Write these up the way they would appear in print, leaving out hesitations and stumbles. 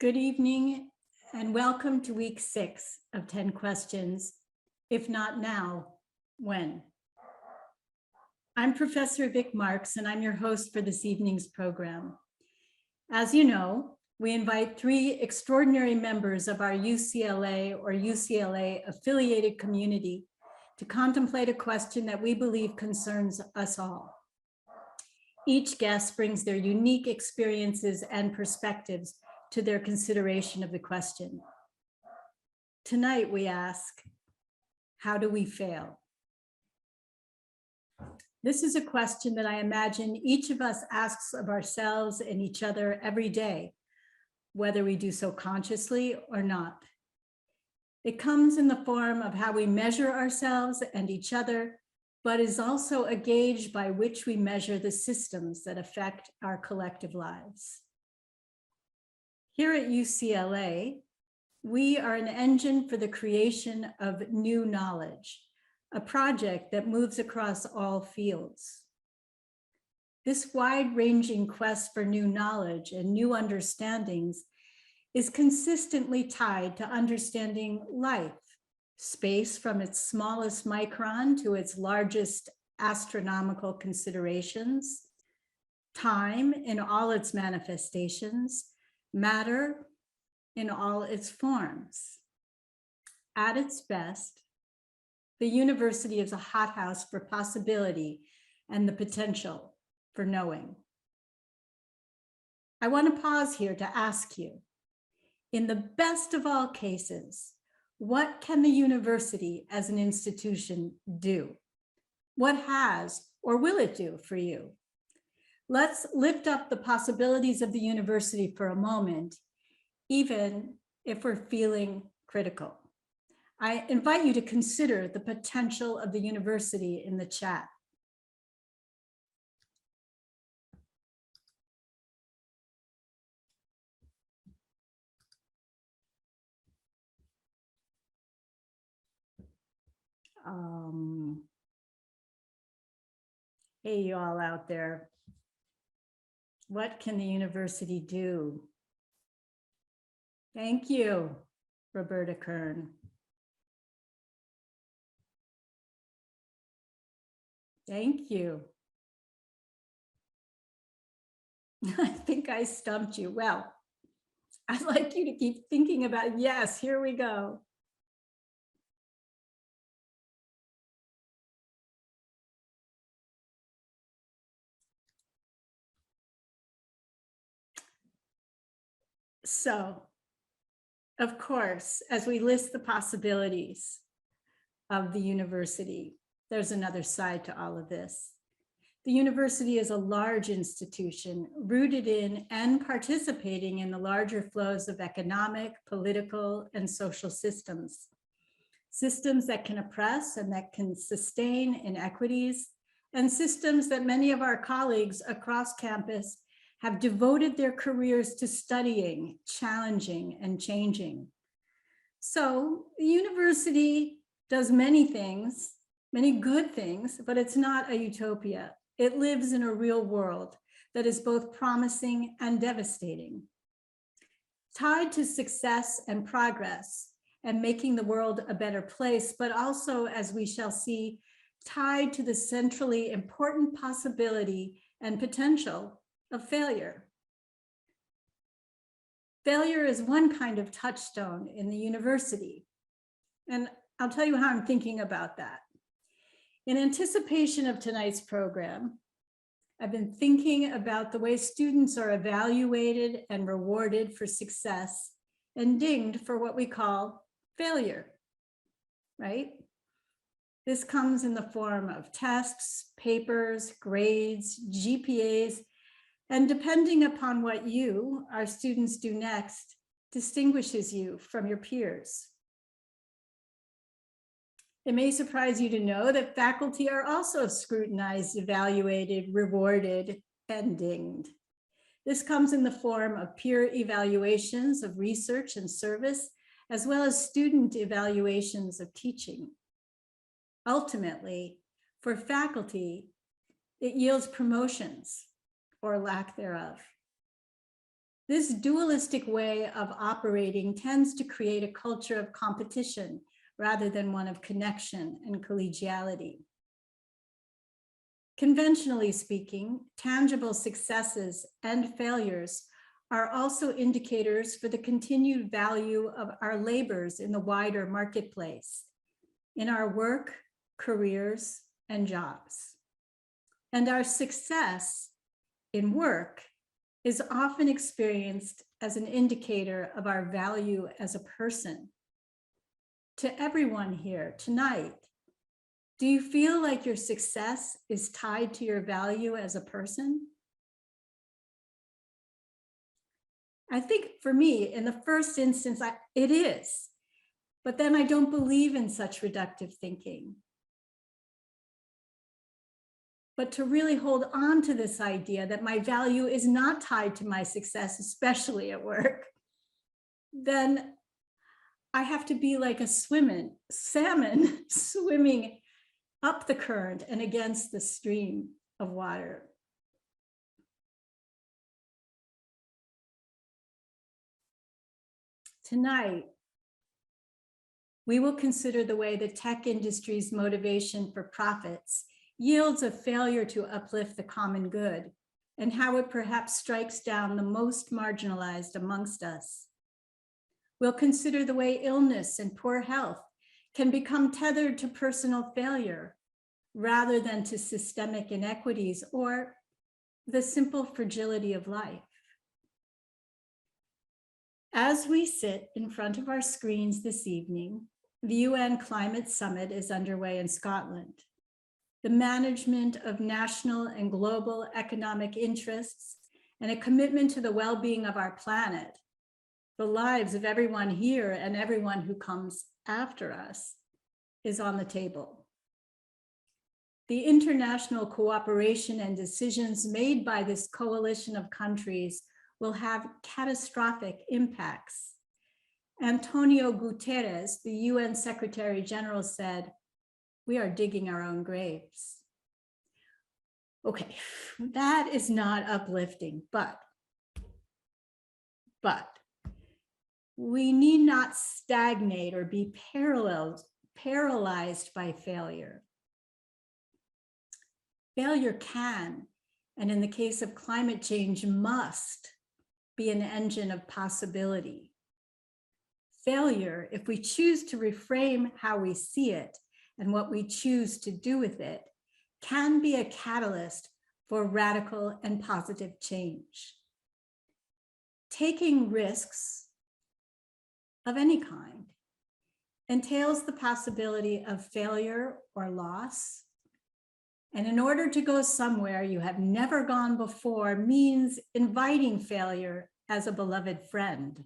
Good evening and welcome to week 6 of 10 questions. If not now, when? I'm Professor Vic Marks and I'm your host for this evening's program. As you know, we invite 3 extraordinary members of our UCLA or UCLA affiliated community to contemplate a question that we believe concerns us all. Each guest brings their unique experiences and perspectives to their consideration of the question. Tonight we ask, how do we fail? This is a question that I imagine each of us asks of ourselves and each other every day, whether we do so consciously or not. It comes in the form of how we measure ourselves and each other, but is also a gauge by which we measure the systems that affect our collective lives. Here at UCLA, we are an engine for the creation of new knowledge, a project that moves across all fields. This wide-ranging quest for new knowledge and new understandings is consistently tied to understanding life, space from its smallest micron to its largest astronomical considerations, time in all its manifestations, matter in all its forms. At its best, the university is a hothouse for possibility and the potential for knowing. I want to pause here to ask you, in the best of all cases, what can the university as an institution do? What has or will it do for you? Let's lift up the possibilities of the university for a moment, even if we're feeling critical. I invite you to consider the potential of the university in the chat. Hey, you all out there. What can the university do? Thank you, Roberta Kern. Thank you. I think I stumped you. Well, I'd like you to keep thinking about, yes, here we go. So, of course, as we list the possibilities of the university, there's another side to all of this. The university is a large institution rooted in and participating in the larger flows of economic, political, and social systems. Systems that can oppress and that can sustain inequities, and systems that many of our colleagues across campus have devoted their careers to studying, challenging, and changing. So the university does many things, many good things, but it's not a utopia. It lives in a real world that is both promising and devastating. Tied to success and progress and making the world a better place, but also, as we shall see, tied to the centrally important possibility and potential of failure. Failure is one kind of touchstone in the university. And I'll tell you how I'm thinking about that. In anticipation of tonight's program, I've been thinking about the way students are evaluated and rewarded for success and dinged for what we call failure, right? This comes in the form of tests, papers, grades, GPAs, and depending upon what you, our students, do next, distinguishes you from your peers. It may surprise you to know that faculty are also scrutinized, evaluated, rewarded, and dinged. This comes in the form of peer evaluations of research and service, as well as student evaluations of teaching. Ultimately, for faculty, it yields promotions or lack thereof. This dualistic way of operating tends to create a culture of competition rather than one of connection and collegiality. Conventionally speaking, tangible successes and failures are also indicators for the continued value of our labors in the wider marketplace, in our work, careers, and jobs. And our success in work is often experienced as an indicator of our value as a person. To everyone here tonight, do you feel like your success is tied to your value as a person? I think for me, in the first instance, it is, but then I don't believe in such reductive thinking. But to really hold on to this idea that my value is not tied to my success, especially at work, then I have to be like a salmon swimming up the current and against the stream of water. Tonight, we will consider the way the tech industry's motivation for profits yields a failure to uplift the common good, and how it perhaps strikes down the most marginalized amongst us. We'll consider the way illness and poor health can become tethered to personal failure rather than to systemic inequities or the simple fragility of life. As we sit in front of our screens this evening, the UN Climate Summit is underway in Scotland. The management of national and global economic interests and a commitment to the well-being of our planet, the lives of everyone here and everyone who comes after us, is on the table. The international cooperation and decisions made by this coalition of countries will have catastrophic impacts. Antonio Guterres, the UN Secretary General, said, "We are digging our own graves." Okay, that is not uplifting, but we need not stagnate or be paralyzed by failure. Failure can, and in the case of climate change, must be an engine of possibility. Failure, if we choose to reframe how we see it and what we choose to do with it, can be a catalyst for radical and positive change. Taking risks of any kind entails the possibility of failure or loss. And in order to go somewhere you have never gone before means inviting failure as a beloved friend.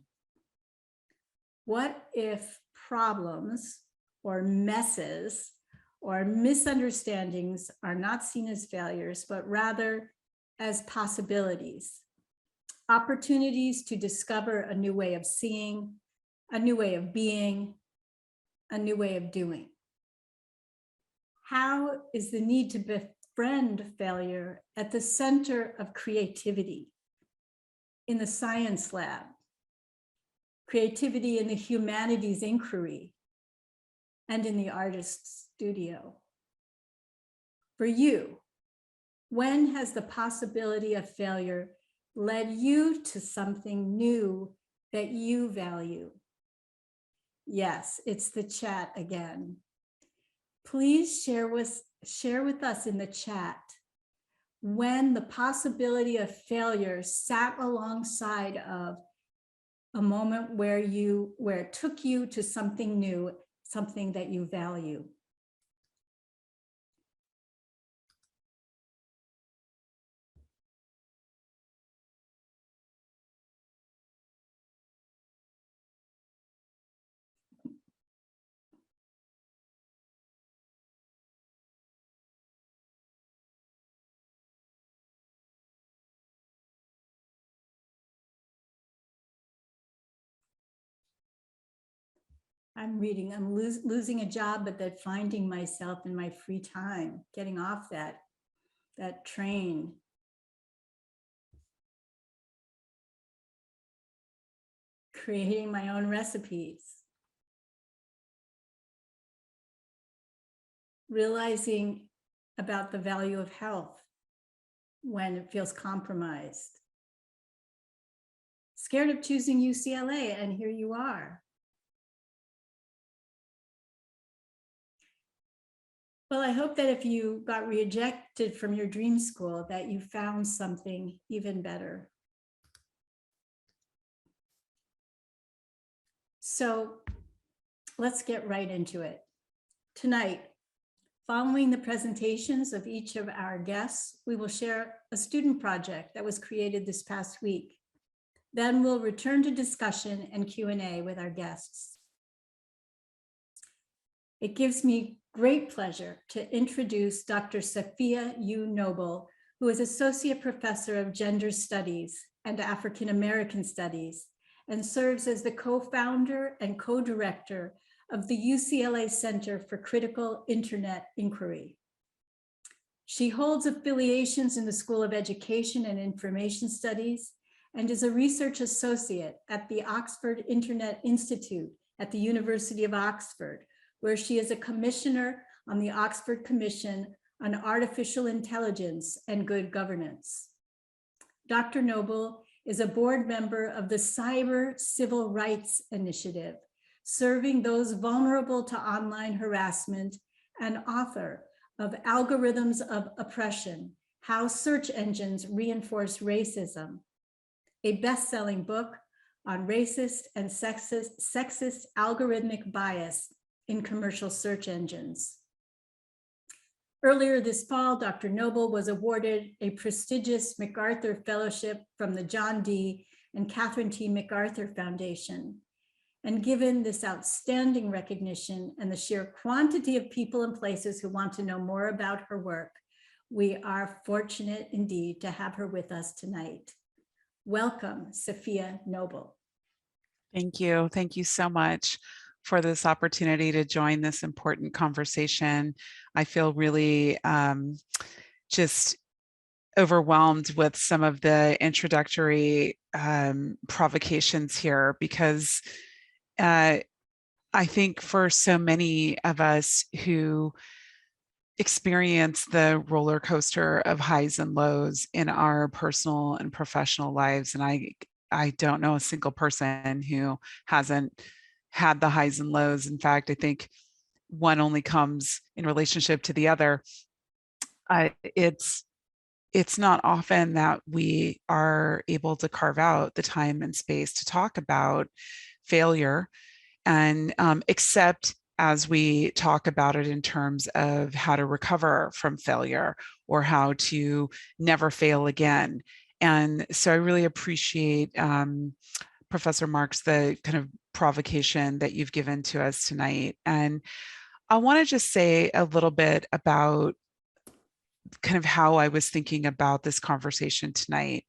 What if problems or messes or misunderstandings are not seen as failures, but rather as possibilities, opportunities to discover a new way of seeing, a new way of being, a new way of doing? How is the need to befriend failure at the center of creativity in the science lab, creativity in the humanities inquiry, and in the artist's studio? For you, when has the possibility of failure led you to something new that you value? Yes, it's the chat again. Please share with us in the chat when the possibility of failure sat alongside of a moment where it took you to something new, something that you value. I'm losing a job, but then finding myself in my free time, getting off that train. creating my own recipes, realizing about the value of health when it feels compromised, scared of choosing UCLA, and here you are. Well, I hope that if you got rejected from your dream school, that you found something even better. So let's get right into it. Tonight, following the presentations of each of our guests, we will share a student project that was created this past week. Then we'll return to discussion and Q&A with our guests. It gives me great pleasure to introduce Dr. Safiya Noble, who is Associate Professor of Gender Studies and African American Studies, and serves as the co-founder and co-director of the UCLA Center for Critical Internet Inquiry. She holds affiliations in the School of Education and Information Studies and is a research associate at the Oxford Internet Institute at the University of Oxford, where she is a commissioner on the Oxford Commission on Artificial Intelligence and Good Governance. Dr. Noble is a board member of the Cyber Civil Rights Initiative, serving those vulnerable to online harassment, and author of Algorithms of Oppression: How Search Engines Reinforce Racism, a best-selling book on racist and sexist algorithmic bias in commercial search engines. Earlier this fall, Dr. Noble was awarded a prestigious MacArthur Fellowship from the John D. and Catherine T. MacArthur Foundation. And given this outstanding recognition and the sheer quantity of people and places who want to know more about her work, we are fortunate indeed to have her with us tonight. Welcome, Safiya Noble. Thank you. Thank you so much for this opportunity to join this important conversation. I feel really just overwhelmed with some of the introductory provocations here, because I think for so many of us who experience the roller coaster of highs and lows in our personal and professional lives, and I don't know a single person who hasn't had the highs and lows. In fact, I think one only comes in relationship to the other. It's not often that we are able to carve out the time and space to talk about failure, and except as we talk about it in terms of how to recover from failure or how to never fail again. And so I really appreciate Professor Marks, the kind of provocation that you've given to us tonight. And I want to just say a little bit about kind of how I was thinking about this conversation tonight.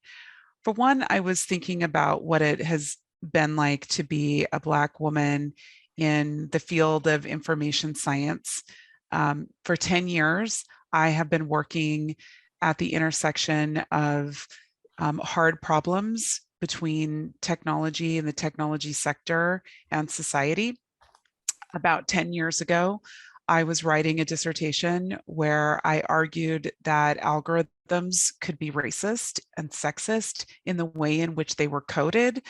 For one, I was thinking about what it has been like to be a Black woman in the field of information science. For 10 years, I have been working at the intersection of hard problems between technology and the technology sector and society. About 10 years ago, I was writing a dissertation where I argued that algorithms could be racist and sexist in the way in which they were coded.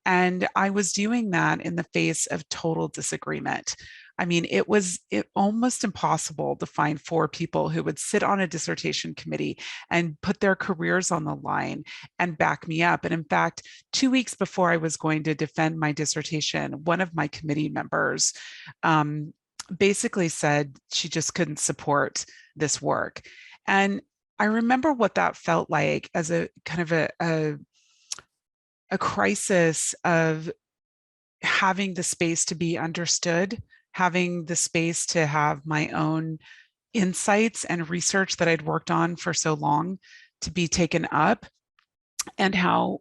And I was doing that in the face of total disagreement. I mean, it was almost impossible to find 4 people who would sit on a dissertation committee and put their careers on the line and back me up. And in fact, 2 weeks before I was going to defend my dissertation, one of my committee members basically said she just couldn't support this work. And I remember what that felt like as a kind of a crisis of having the space to be understood, having the space to have my own insights and research that I'd worked on for so long to be taken up, and how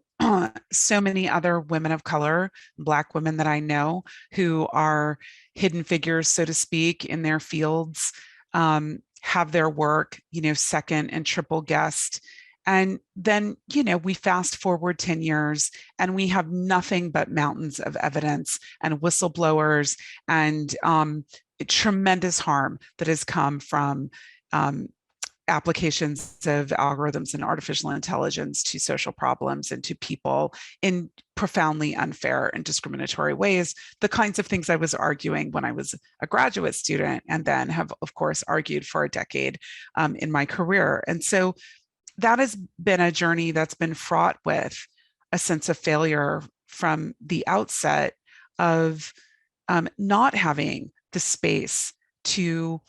so many other women of color, Black women that I know who are hidden figures, so to speak, in their fields, have their work, second and triple guessed. And then, we fast forward 10 years and we have nothing but mountains of evidence and whistleblowers and tremendous harm that has come from applications of algorithms and artificial intelligence to social problems and to people in profoundly unfair and discriminatory ways, the kinds of things I was arguing when I was a graduate student, and then have, of course, argued for a decade in my career. And so that has been a journey that's been fraught with a sense of failure from the outset of not having the space to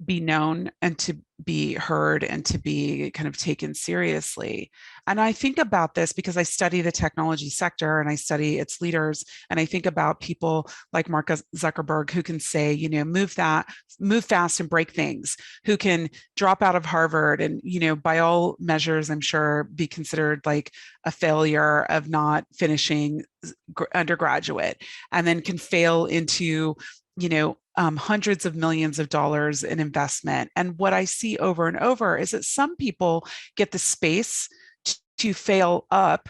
be known and to be heard and to be kind of taken seriously. And I think about this because I study the technology sector and I study its leaders. And I think about people like Mark Zuckerberg who can say, move fast and break things, who can drop out of Harvard and, by all measures, I'm sure, be considered like a failure of not finishing undergraduate, and then can fail into hundreds of millions of dollars in investment. And what I see over and over is that some people get the space to fail up,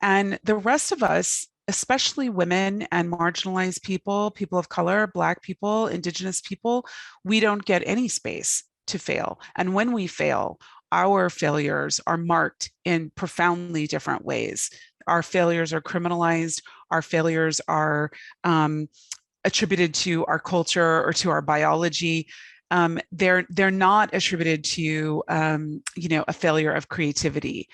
and the rest of us, especially women and marginalized people, people of color, Black people, Indigenous people, we don't get any space to fail. And when we fail, our failures are marked in profoundly different ways. Our failures are criminalized. Our failures are attributed to our culture or to our biology. They're not attributed to a failure of creativity.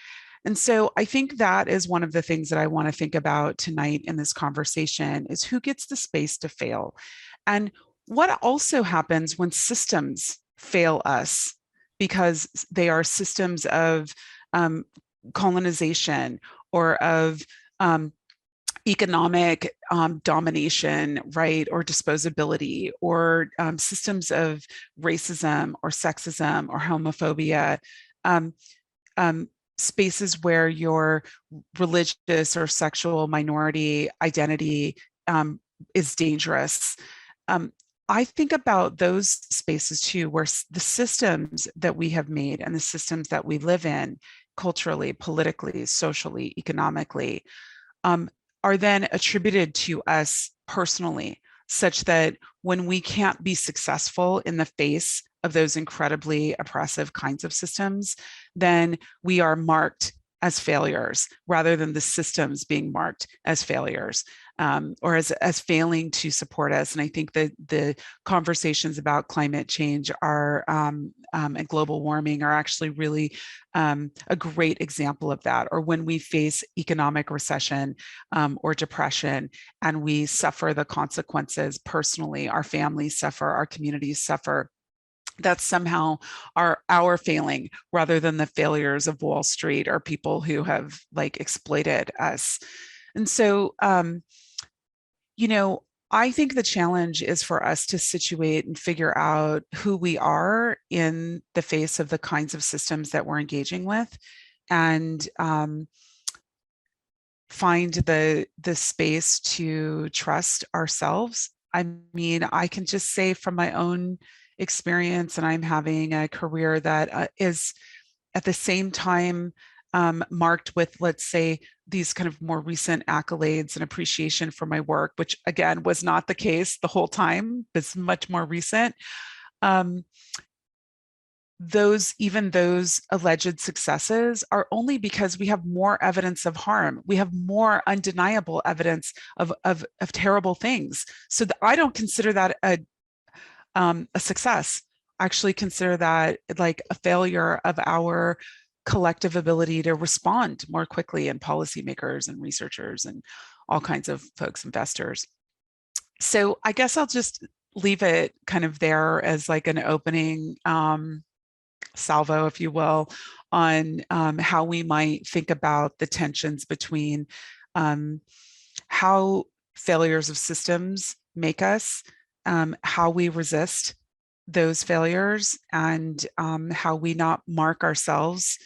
And so I think that is one of the things that I want to think about tonight in this conversation is who gets the space to fail, and what also happens when systems fail us because they are systems of colonization or of economic domination, right, or disposability, or systems of racism or sexism or homophobia, spaces where your religious or sexual minority identity is dangerous. I think about those spaces too, where the systems that we have made and the systems that we live in culturally, politically, socially, economically, are then attributed to us personally, such that when we can't be successful in the face of those incredibly oppressive kinds of systems, then we are marked as failures rather than the systems being marked as failures, or as failing to support us. And I think that the conversations about climate change are and global warming are actually really a great example of that. Or when we face economic recession or depression and we suffer the consequences personally, our families suffer, our communities suffer, that's somehow our failing rather than the failures of Wall Street or people who have exploited us. And so, I think the challenge is for us to situate and figure out who we are in the face of the kinds of systems that we're engaging with, and find the space to trust ourselves. I mean, I can just say from my own experience, and I'm having a career that is at the same time marked with, let's say, these kind of more recent accolades and appreciation for my work, which again was not the case the whole time. It's much more recent. Even those alleged successes are only because we have more evidence of harm. We have more undeniable evidence of terrible things. So I don't consider that a success. I actually consider that like a failure of our collective ability to respond more quickly, and policymakers and researchers and all kinds of folks, investors. So I guess I'll just leave it kind of there as like an opening salvo, if you will, on how we might think about the tensions between how failures of systems make us, how we resist those failures, and how we not mark ourselves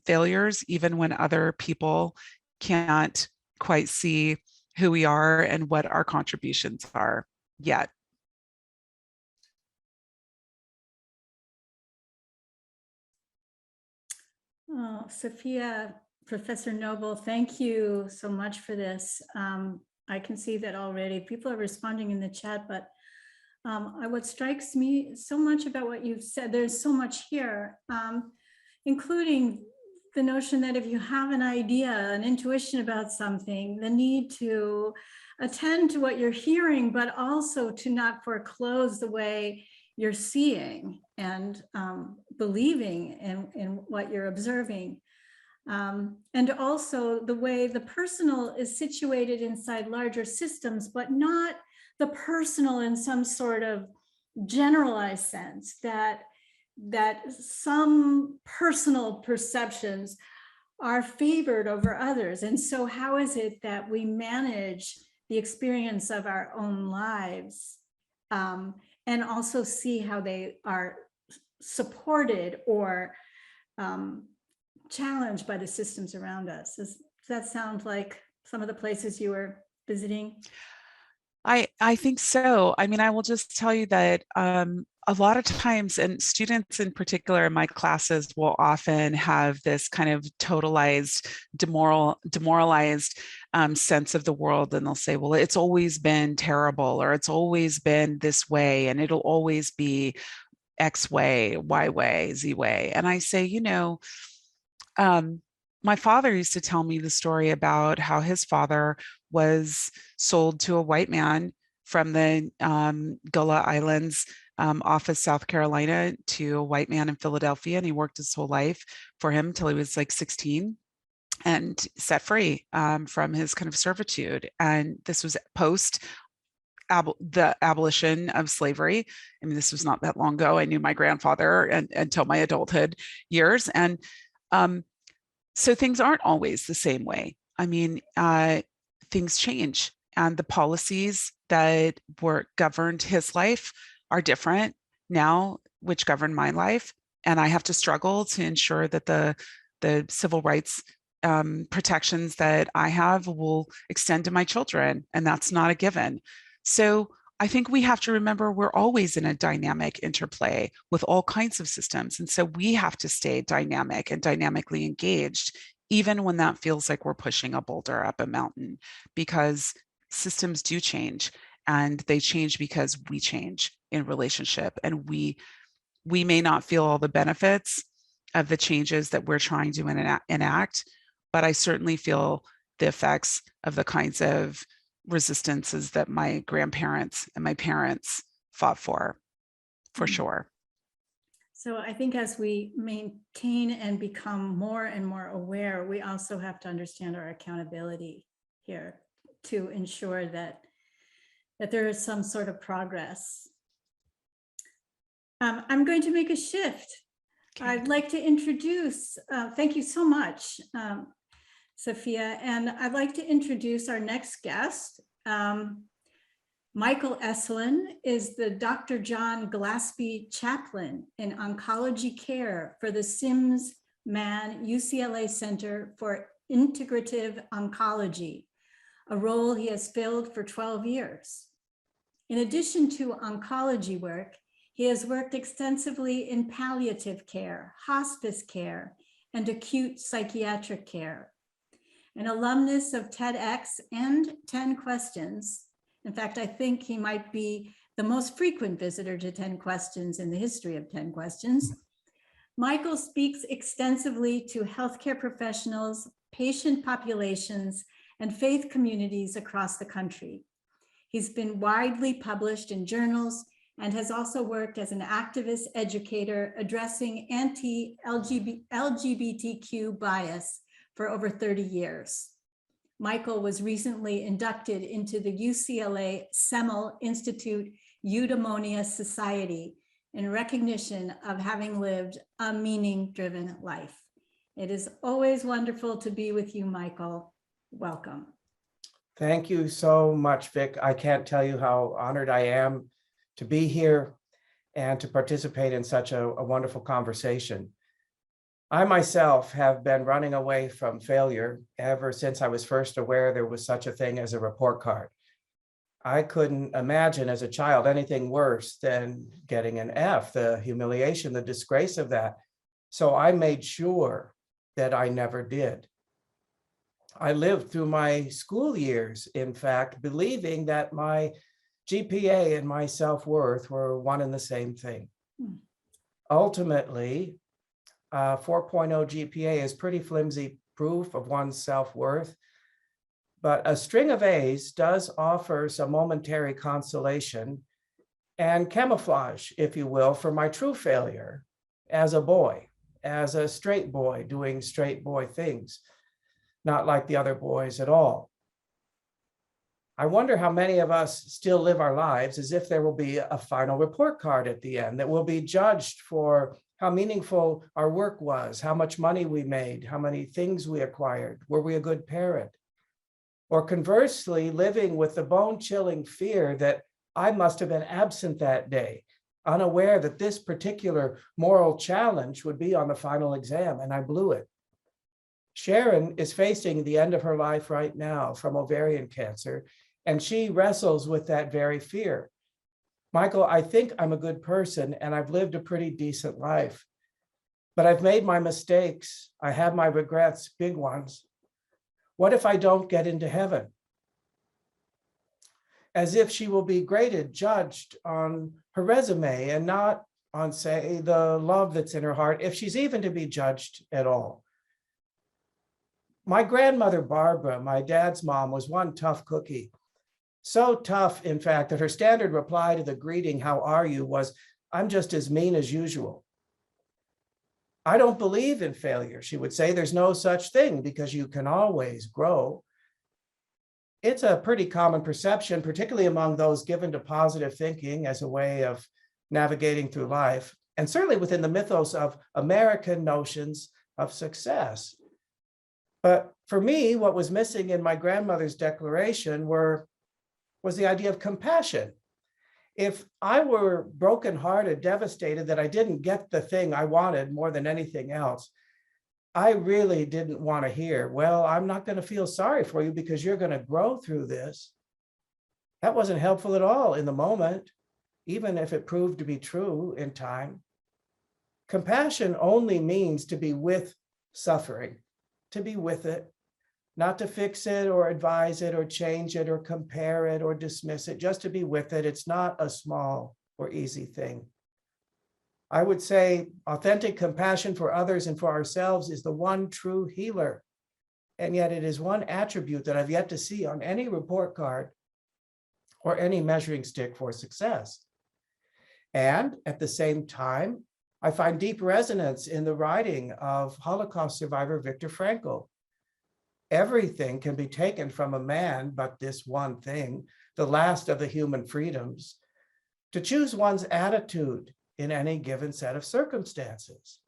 failures even when other people can't quite see who we are and what our contributions are yet. Oh, Safiya, Professor Noble, thank you so much for this. I can see that already. People are responding in the chat, but what strikes me so much about what you've said, there's so much here, including the notion that if you have an idea, an intuition about something, the need to attend to what you're hearing, but also to not foreclose the way you're seeing and believing in what you're observing. And also the way the personal is situated inside larger systems, but not the personal in some sort of generalized sense, that some personal perceptions are favored over others. And so how is it that we manage the experience of our own lives, and also see how they are supported or challenged by the systems around us? Does that sound like some of the places you were visiting? I think so. I mean, I will just tell you that a lot of times, and students in particular in my classes will often have this kind of totalized, demoralized sense of the world. And they'll say, well, it's always been terrible, or it's always been this way, and it'll always be X way, Y way, Z way. And I say, my father used to tell me the story about how his father was sold to a white man from the Gullah Islands off of South Carolina to a white man in Philadelphia. And he worked his whole life for him till he was like 16 and set free from his kind of servitude. And this was post the abolition of slavery. I mean, this was not that long ago. I knew my grandfather until my adulthood years. And so things aren't always the same way. I mean, things change, and the policies that were governed his life are different now, which govern my life. And I have to struggle to ensure that the civil rights protections that I have will extend to my children, and that's not a given. So I think we have to remember we're always in a dynamic interplay with all kinds of systems. And so we have to stay dynamic and dynamically engaged, even when that feels like we're pushing a boulder up a mountain, because systems do change, and they change because we change in relationship. And we may not feel all the benefits of the changes that we're trying to enact, but I certainly feel the effects of the kinds of resistances that my grandparents and my parents fought for sure. So I think as we maintain and become more and more aware, we also have to understand our accountability here to ensure that there is some sort of progress. I'm going to make a shift. Okay. I'd like to introduce, thank you so much, Safiya, and I'd like to introduce our next guest. Michael Eselun is the Dr. John Gillespie Chaplain in Oncology Care for the Sims-Mann UCLA Center for Integrative Oncology, a role he has filled for 12 years. In addition to oncology work, he has worked extensively in palliative care, hospice care, and acute psychiatric care. An alumnus of TEDx and 10 Questions. In fact, I think he might be the most frequent visitor to 10 Questions in the history of 10 Questions. Michael speaks extensively to healthcare professionals, patient populations, and faith communities across the country. He's been widely published in journals and has also worked as an activist educator addressing anti-LGBTQ bias for over 30 years. Michael was recently inducted into the UCLA Semel Institute Eudaimonia Society in recognition of having lived a meaning-driven life. It is always wonderful to be with you, Michael. Welcome. Thank you so much, Vic. I can't tell you how honored I am to be here and to participate in such a wonderful conversation. I myself have been running away from failure ever since I was first aware there was such a thing as a report card. I couldn't imagine as a child anything worse than getting an F, the humiliation, the disgrace of that. So I made sure that I never did. I lived through my school years, in fact, believing that my GPA and my self-worth were one and the same thing. Ultimately, 4.0 GPA is pretty flimsy proof of one's self-worth, but a string of A's does offer some momentary consolation and camouflage, if you will, for my true failure as a boy, as a straight boy doing straight boy things, not like the other boys at all. I wonder how many of us still live our lives as if there will be a final report card at the end that will be judged for how meaningful our work was, how much money we made, how many things we acquired, were we a good parent? Or conversely, living with the bone-chilling fear that I must have been absent that day, unaware that this particular moral challenge would be on the final exam, and I blew it. Sharon is facing the end of her life right now from ovarian cancer, and she wrestles with that very fear. Michael, I think I'm a good person and I've lived a pretty decent life, but I've made my mistakes. I have my regrets, big ones. What if I don't get into heaven? As if she will be graded, judged on her resume and not on, say, the love that's in her heart, if she's even to be judged at all. My grandmother, Barbara, my dad's mom, was one tough cookie. So tough, in fact, that her standard reply to the greeting, "How are you?" was, "I'm just as mean as usual." I don't believe in failure, she would say. There's no such thing because you can always grow. It's a pretty common perception, particularly among those given to positive thinking as a way of navigating through life, and certainly within the mythos of American notions of success. But for me, what was missing in my grandmother's declaration was the idea of compassion. If I were brokenhearted, devastated that I didn't get the thing I wanted more than anything else, I really didn't want to hear, "Well, I'm not going to feel sorry for you because you're going to grow through this." That wasn't helpful at all in the moment, even if it proved to be true in time. Compassion only means to be with suffering, to be with it, not to fix it or advise it or change it or compare it or dismiss it, just to be with it. It's not a small or easy thing. I would say authentic compassion for others and for ourselves is the one true healer. And yet it is one attribute that I've yet to see on any report card or any measuring stick for success. And at the same time, I find deep resonance in the writing of Holocaust survivor Viktor Frankl. Everything can be taken from a man, but this one thing, the last of the human freedoms, to choose one's attitude in any given set of circumstances.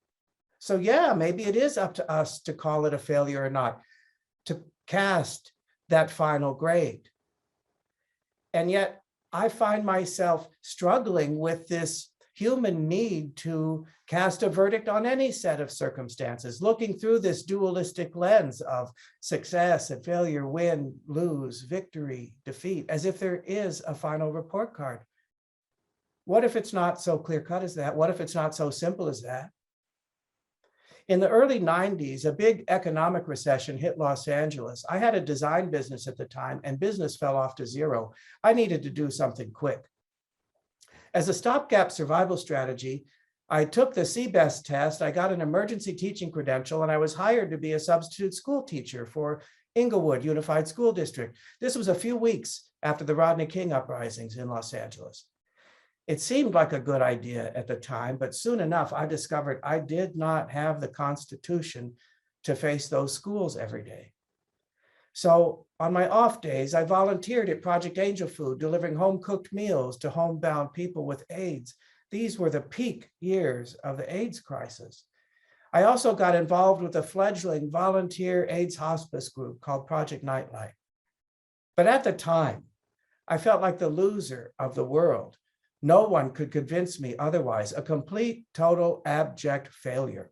So yeah, maybe it is up to us to call it a failure or not, to cast that final grade. And yet I find myself struggling with this human need to cast a verdict on any set of circumstances, looking through this dualistic lens of success and failure, win, lose, victory, defeat, as if there is a final report card. What if it's not so clear-cut as that? What if it's not so simple as that? In the early 90s, a big economic recession hit Los Angeles. I had a design business at the time, and business fell off to zero. I needed to do something quick. As a stopgap survival strategy, I took the CBEST test, I got an emergency teaching credential, and I was hired to be a substitute school teacher for Inglewood Unified School District. This was a few weeks after the Rodney King uprisings in Los Angeles. It seemed like a good idea at the time, but soon enough, I discovered I did not have the constitution to face those schools every day. So on my off days, I volunteered at Project Angel Food, delivering home-cooked meals to homebound people with AIDS. These were the peak years of the AIDS crisis. I also got involved with a fledgling volunteer AIDS hospice group called Project Nightlight. But at the time, I felt like the loser of the world. No one could convince me otherwise, a complete, total, abject failure.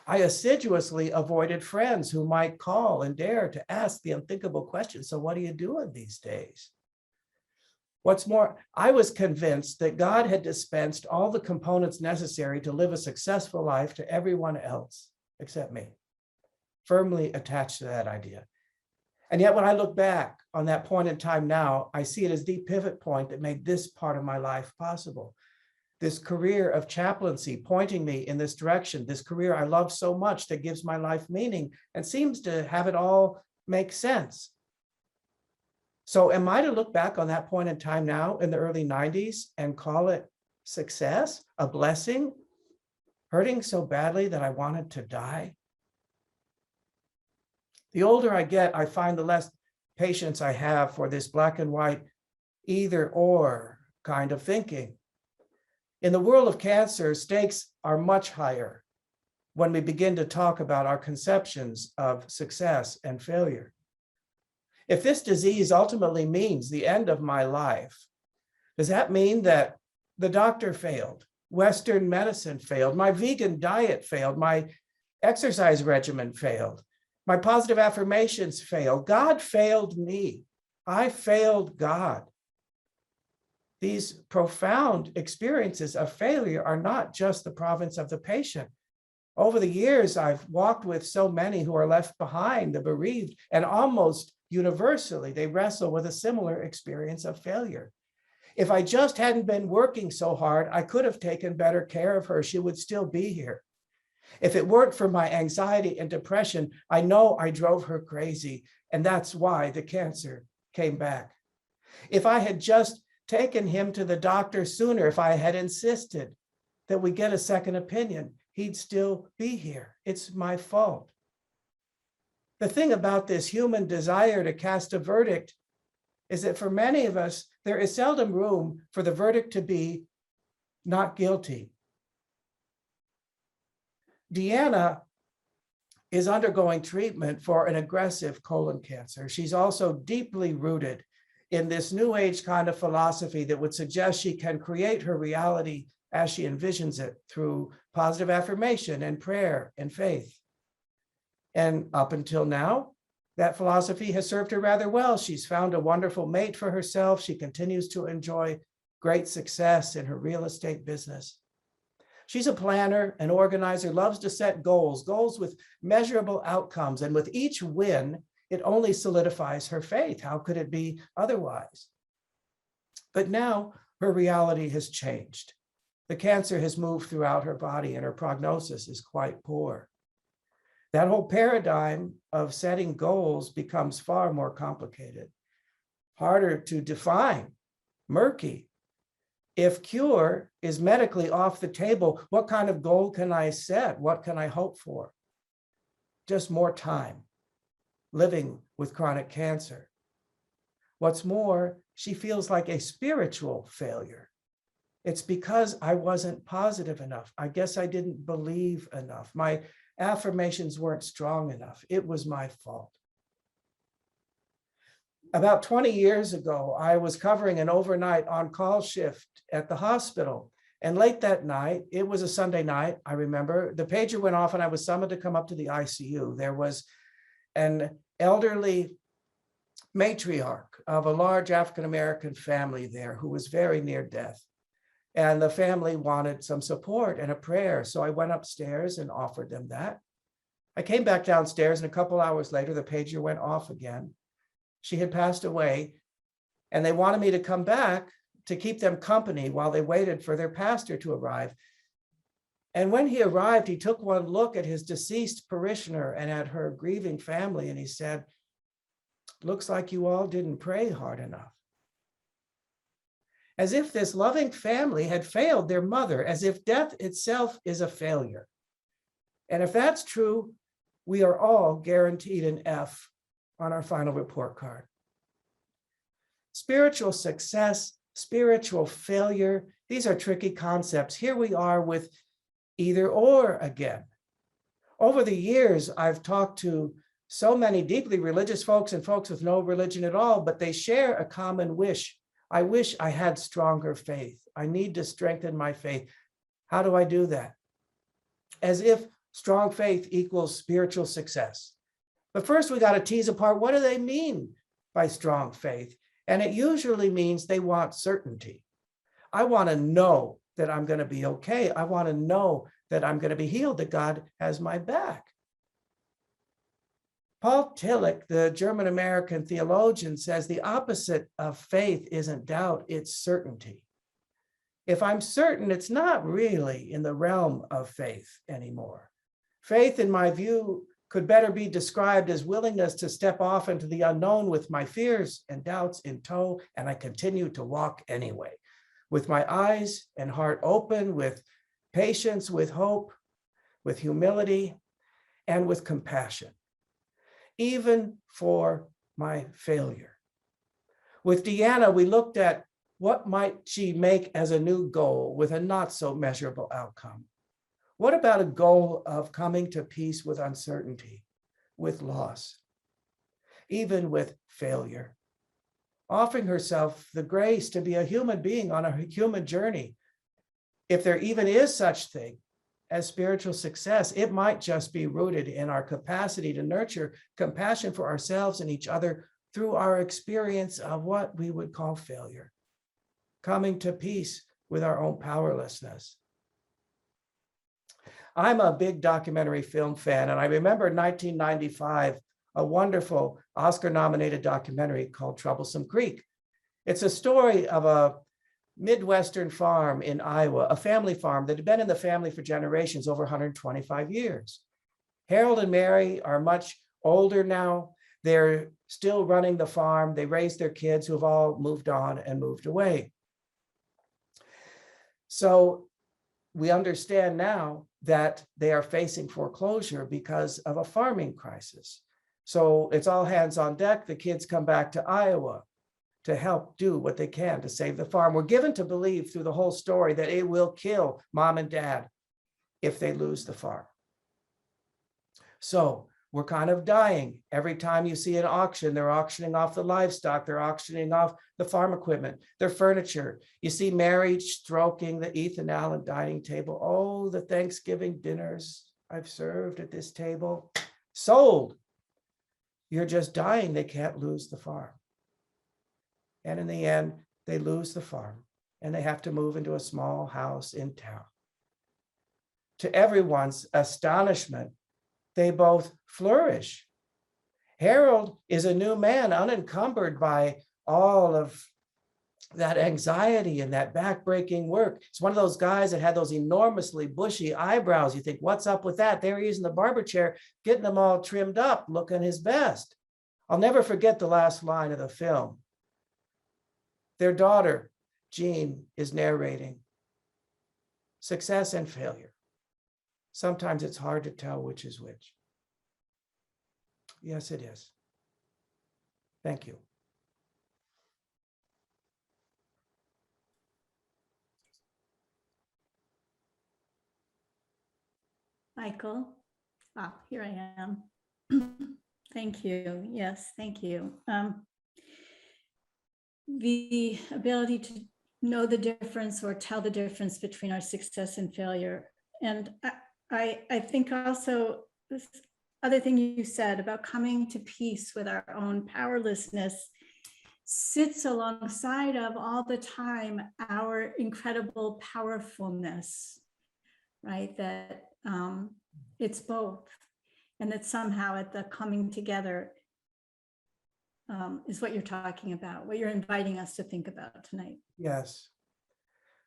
I assiduously avoided friends who might call and dare to ask the unthinkable question, "So what are you doing these days?" What's more, I was convinced that God had dispensed all the components necessary to live a successful life to everyone else except me. Firmly attached to that idea. And yet when I look back on that point in time now, I see it as the pivot point that made this part of my life possible. This career of chaplaincy pointing me in this direction, this career I love so much that gives my life meaning and seems to have it all make sense. So am I to look back on that point in time now in the early 90s and call it success, a blessing, hurting so badly that I wanted to die? The older I get, I find the less patience I have for this black and white either or kind of thinking. In the world of cancer, stakes are much higher when we begin to talk about our conceptions of success and failure. If this disease ultimately means the end of my life, does that mean that the doctor failed, Western medicine failed, my vegan diet failed, my exercise regimen failed, my positive affirmations failed, God failed me, I failed God? These profound experiences of failure are not just the province of the patient. Over the years, I've walked with so many who are left behind, the bereaved, and almost universally, they wrestle with a similar experience of failure. If I just hadn't been working so hard, I could have taken better care of her. She would still be here. If it weren't for my anxiety and depression, I know I drove her crazy, and that's why the cancer came back. If I had just taken him to the doctor sooner, if I had insisted that we get a second opinion, he'd still be here. It's my fault. The thing about this human desire to cast a verdict is that for many of us, there is seldom room for the verdict to be not guilty. Deanna is undergoing treatment for an aggressive colon cancer. She's also deeply rooted in this new age kind of philosophy that would suggest she can create her reality as she envisions it through positive affirmation and prayer and faith. And up until now, that philosophy has served her rather well. She's found a wonderful mate for herself. She continues to enjoy great success in her real estate business. She's a planner, an organizer, loves to set goals with measurable outcomes. And with each win, it only solidifies her faith. How could it be otherwise? But now her reality has changed. The cancer has moved throughout her body and her prognosis is quite poor. That whole paradigm of setting goals becomes far more complicated, harder to define, murky. If cure is medically off the table, what kind of goal can I set? What can I hope for? Just more time living with chronic cancer. What's more, she feels like a spiritual failure. It's because I wasn't positive enough. I guess I didn't believe enough. My affirmations weren't strong enough. It was my fault. About 20 years ago, I was covering an overnight on-call shift at the hospital. And late that night, it was a Sunday night, I remember, the pager went off and I was summoned to come up to the ICU. There was an elderly matriarch of a large African-American family there who was very near death. And the family wanted some support and a prayer. So I went upstairs and offered them that. I came back downstairs and a couple hours later, the pager went off again. She had passed away and they wanted me to come back to keep them company while they waited for their pastor to arrive. And when he arrived, he took one look at his deceased parishioner and at her grieving family, and he said, "Looks like you all didn't pray hard enough." As if this loving family had failed their mother, as if death itself is a failure. And if that's true, we are all guaranteed an F on our final report card. Spiritual success, spiritual failure, these are tricky concepts. Here we are with either or again. Over the years, I've talked to so many deeply religious folks and folks with no religion at all, but they share a common wish. I wish I had stronger faith. I need to strengthen my faith. How do I do that? As if strong faith equals spiritual success. But first we got to tease apart, what do they mean by strong faith? And it usually means they want certainty. I want to know that I'm going to be okay. I want to know that I'm going to be healed, that God has my back. Paul Tillich, the German-American theologian, says the opposite of faith isn't doubt, it's certainty. If I'm certain, it's not really in the realm of faith anymore. Faith, in my view, could better be described as willingness to step off into the unknown with my fears and doubts in tow, and I continue to walk anyway, with my eyes and heart open, with patience, with hope, with humility, and with compassion, even for my failure. With Deanna, we looked at what might she make as a new goal with a not so measurable outcome. What about a goal of coming to peace with uncertainty, with loss, even with failure? Offering herself the grace to be a human being on a human journey. If there even is such thing as spiritual success, it might just be rooted in our capacity to nurture compassion for ourselves and each other through our experience of what we would call failure, coming to peace with our own powerlessness. I'm a big documentary film fan, and I remember in 1995, a wonderful Oscar-nominated documentary called Troublesome Creek. It's a story of a Midwestern farm in Iowa, a family farm that had been in the family for generations, over 125 years. Harold and Mary are much older now. They're still running the farm. They raised their kids who have all moved on and moved away. So we understand now that they are facing foreclosure because of a farming crisis. So it's all hands on deck. The kids come back to Iowa to help do what they can to save the farm. We're given to believe through the whole story that it will kill mom and dad if they lose the farm. So we're kind of dying. Every time you see an auction, they're auctioning off the livestock, they're auctioning off the farm equipment, their furniture. You see Mary stroking the Ethan Allen dining table. Oh, the Thanksgiving dinners I've served at this table. Sold. You're just dying. They can't lose the farm. And in the end, they lose the farm and they have to move into a small house in town. To everyone's astonishment, they both flourish. Harold is a new man, unencumbered by all of that anxiety and that backbreaking work. It's one of those guys that had those enormously bushy eyebrows. You think, what's up with that? There he is in the barber chair, getting them all trimmed up, looking his best. I'll never forget the last line of the film. Their daughter, Jean, is narrating success and failure. Sometimes it's hard to tell which is which. Yes, it is. Thank you. Michael, here I am. Thank you. Yes, thank you. The ability to know the difference or tell the difference between our success and failure. And I think also this other thing you said about coming to peace with our own powerlessness sits alongside of all the time our incredible powerfulness, right? That it's both, and that somehow at the coming together is what you're talking about, what you're inviting us to think about tonight. Yes.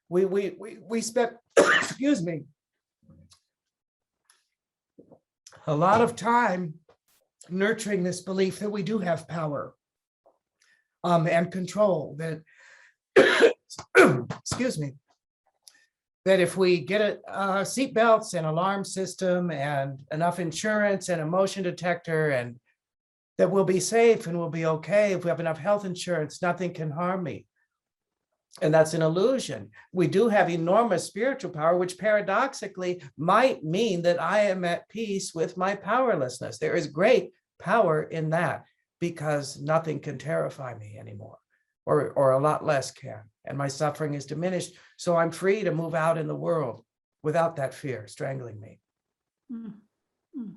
We spent, excuse me, a lot of time nurturing this belief that we do have power and control, that, excuse me, that if we get a seat belts and alarm system and enough insurance and a motion detector, and that we'll be safe and we'll be okay. If we have enough health insurance, nothing can harm me. And that's an illusion. We do have enormous spiritual power, which paradoxically might mean that I am at peace with my powerlessness. There is great power in that, because nothing can terrify me anymore, or a lot less can. And my suffering is diminished. So I'm free to move out in the world without that fear strangling me. Mm-hmm.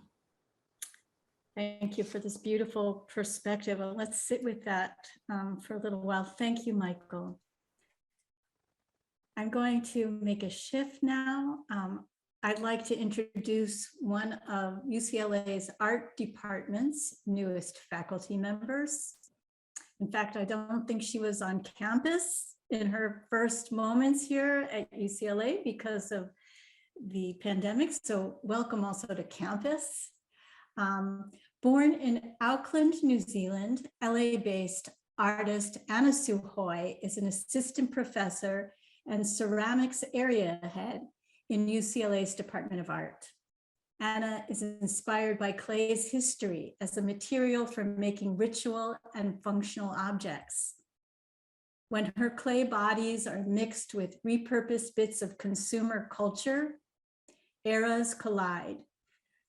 Thank you for this beautiful perspective. Well, let's sit with that for a little while. Thank you, Michael. I'm going to make a shift now. I'd like to introduce one of UCLA's art department's newest faculty members. In fact, I don't think she was on campus in her first moments here at UCLA because of the pandemic. So welcome also to campus. Born in Auckland, New Zealand, LA-based artist Anna Sue Hoy is an assistant professor and ceramics area head in UCLA's Department of Art. Anna is inspired by clay's history as a material for making ritual and functional objects. When her clay bodies are mixed with repurposed bits of consumer culture, eras collide,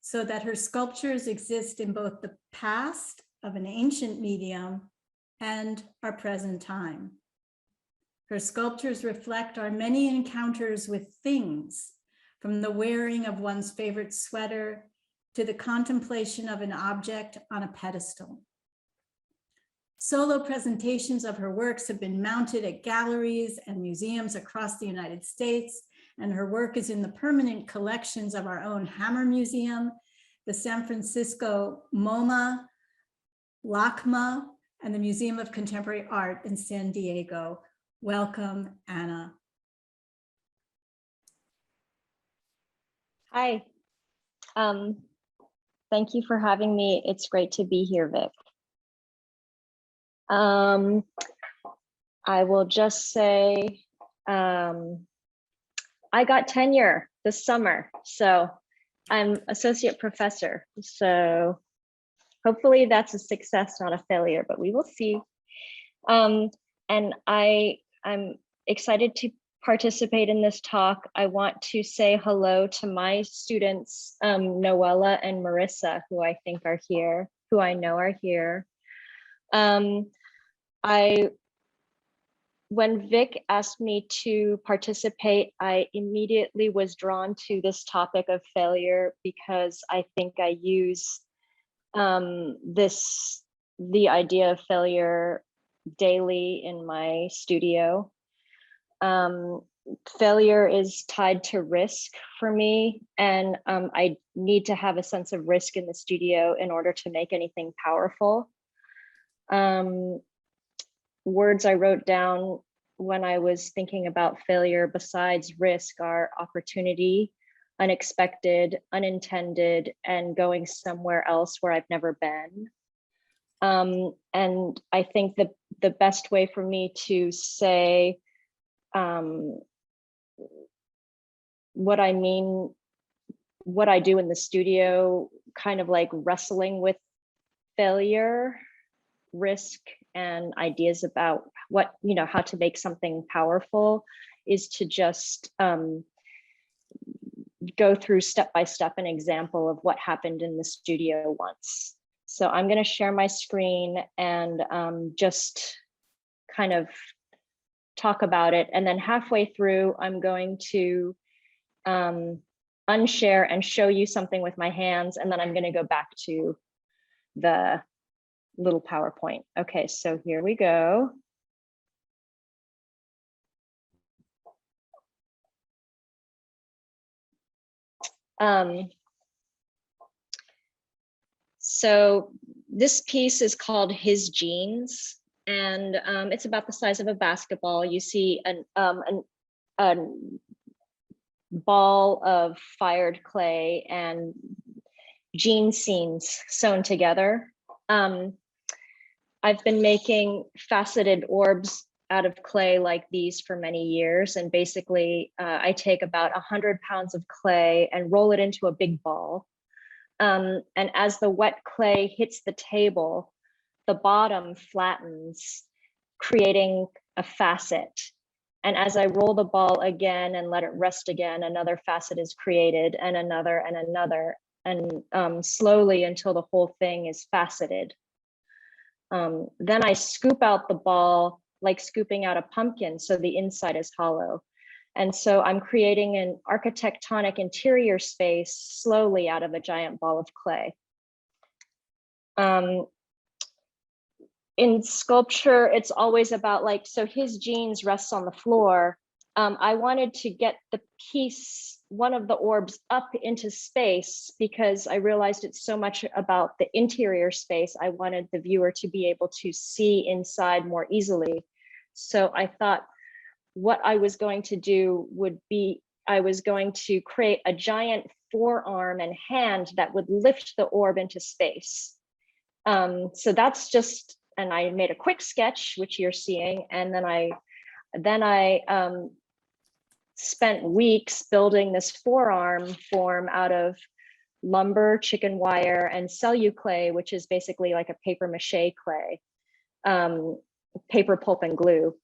so that her sculptures exist in both the past of an ancient medium and our present time. Her sculptures reflect our many encounters with things, from the wearing of one's favorite sweater to the contemplation of an object on a pedestal. Solo presentations of her works have been mounted at galleries and museums across the United States, and her work is in the permanent collections of our own Hammer Museum, the San Francisco MoMA, LACMA, and the Museum of Contemporary Art in San Diego. Welcome, Anna. Hi. Thank you for having me. It's great to be here, Vic. I will just say, I got tenure this summer, so I'm associate professor. So hopefully that's a success, not a failure, but we will see. And I'm excited to participate in this talk. I want to say hello to my students, Noella and Marissa, who I think are here, who I know are here. When Vic asked me to participate, I immediately was drawn to this topic of failure because I think I use the idea of failure daily in my studio. Failure is tied to risk for me, and I need to have a sense of risk in the studio in order to make anything powerful. Words I wrote down when I was thinking about failure besides risk are opportunity, unexpected, unintended, and going somewhere else where I've never been. And I think the best way for me to say what I mean, what I do in the studio, kind of like wrestling with failure, risk, and ideas about what, how to make something powerful, is to just go through step by step an example of what happened in the studio once. So I'm going to share my screen and just kind of talk about it. And then halfway through, I'm going to unshare and show you something with my hands. And then I'm going to go back to the little PowerPoint. Okay, so here we go. So this piece is called His Genes, and it's about the size of a basketball. You see a ball of fired clay and gene scenes sewn together. I've been making faceted orbs out of clay like these for many years. And basically I take about 100 pounds of clay and roll it into a big ball. And as the wet clay hits the table, the bottom flattens, creating a facet. And as I roll the ball again and let it rest again, another facet is created, and another, and slowly until the whole thing is faceted. Then I scoop out the ball like scooping out a pumpkin, so the inside is hollow. And so I'm creating an architectonic interior space slowly out of a giant ball of clay. In sculpture, it's always about like, so his genes rests on the floor. I wanted to get the piece one of the orbs up into space because I realized it's so much about the interior space. I wanted the viewer to be able to see inside more easily. So I thought what I was going to do would be, I was going to create a giant forearm and hand that would lift the orb into space. So that's just, and I made a quick sketch, which you're seeing, and then I spent weeks building this forearm form out of lumber, chicken wire, and celluclay, which is basically like a paper mache clay, paper pulp and glue.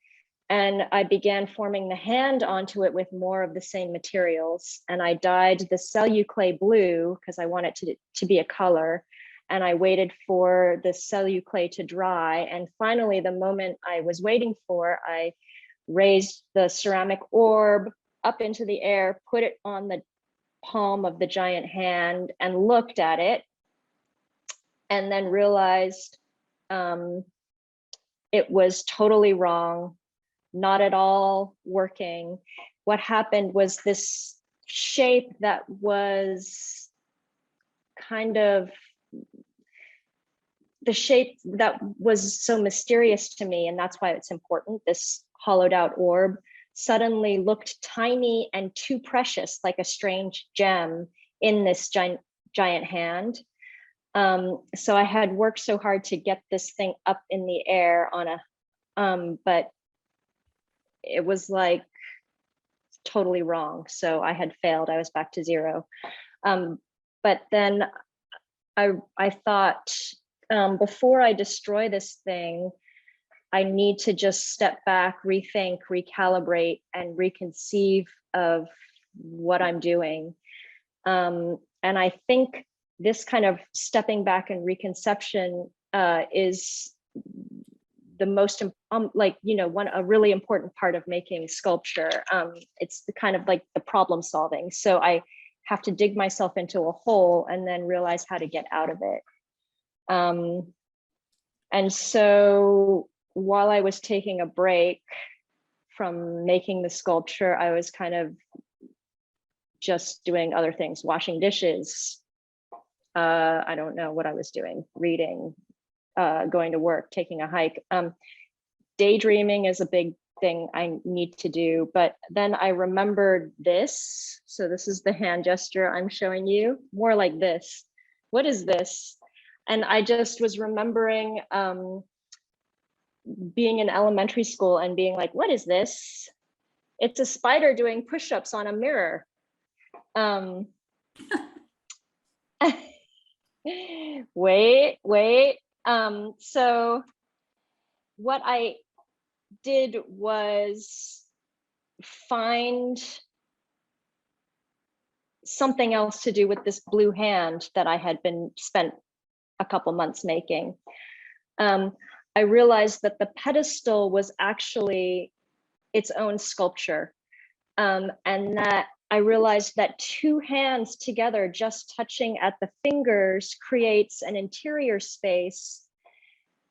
And I began forming the hand onto it with more of the same materials. And I dyed the celluclay blue because I want it to be a color. And I waited for the celluclay to dry. And finally, the moment I was waiting for, I raised the ceramic orb up into the air, put it on the palm of the giant hand and looked at it, and then realized it was totally wrong, not at all working. What happened was this shape that was kind of the shape that was so mysterious to me, and that's why it's important, this hollowed out orb suddenly looked tiny and too precious, like a strange gem in this giant hand. So I had worked so hard to get this thing up in the air on a, but it was like totally wrong. So I had failed, I was back to zero. But then I thought, before I destroy this thing, I need to just step back, rethink, recalibrate, and reconceive of what I'm doing. And I think this kind of stepping back and reconception is the most, like, you know, a really important part of making sculpture. It's the kind of like the problem solving. So I have to dig myself into a hole and then realize how to get out of it. And so while I was taking a break from making the sculpture, I was kind of just doing other things, washing dishes. I don't know what I was doing, reading, going to work, taking a hike. Daydreaming is a big thing I need to do, but then I remembered this. So this is the hand gesture I'm showing you, more like this. What is this? And I just was remembering being in elementary school and being like, what is this? It's a spider doing push-ups on a mirror. Wait. So what I did was find something else to do with this blue hand that I had been spent a couple months making. I realized that the pedestal was actually its own sculpture. And that I realized that two hands together, just touching at the fingers, creates an interior space.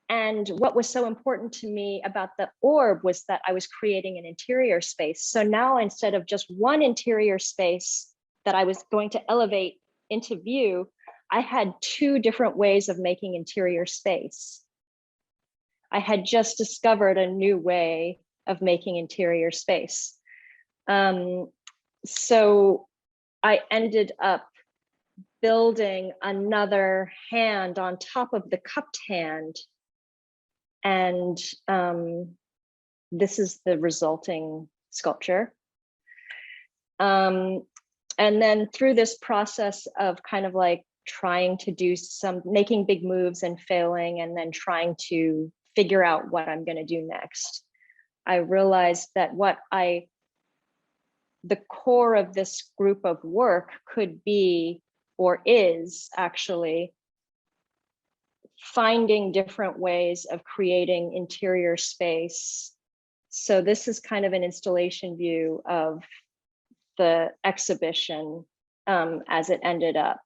And what was so important to me about the orb was that I was creating an interior space. So now, instead of just one interior space that I was going to elevate into view, I had two different ways of making interior space. I had just discovered a new way of making interior space. So I ended up building another hand on top of the cupped hand. And this is the resulting sculpture. And then through this process of kind of like trying to do making big moves and failing, and then trying to figure out what I'm going to do next, I realized that the core of this group of work could be, or is actually, finding different ways of creating interior space. So this is kind of an installation view of the exhibition as it ended up.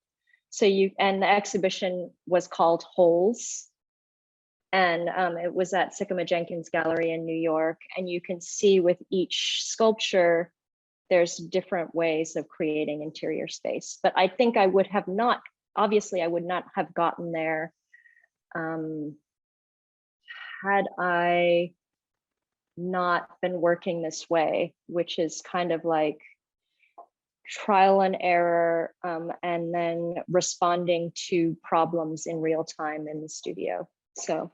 And the exhibition was called Holes. And it was at Sycamore Jenkins Gallery in New York. And you can see with each sculpture, there's different ways of creating interior space. But I think I would have not, obviously I would not have gotten there had I not been working this way, which is kind of like trial and error, and then responding to problems in real time in the studio. So.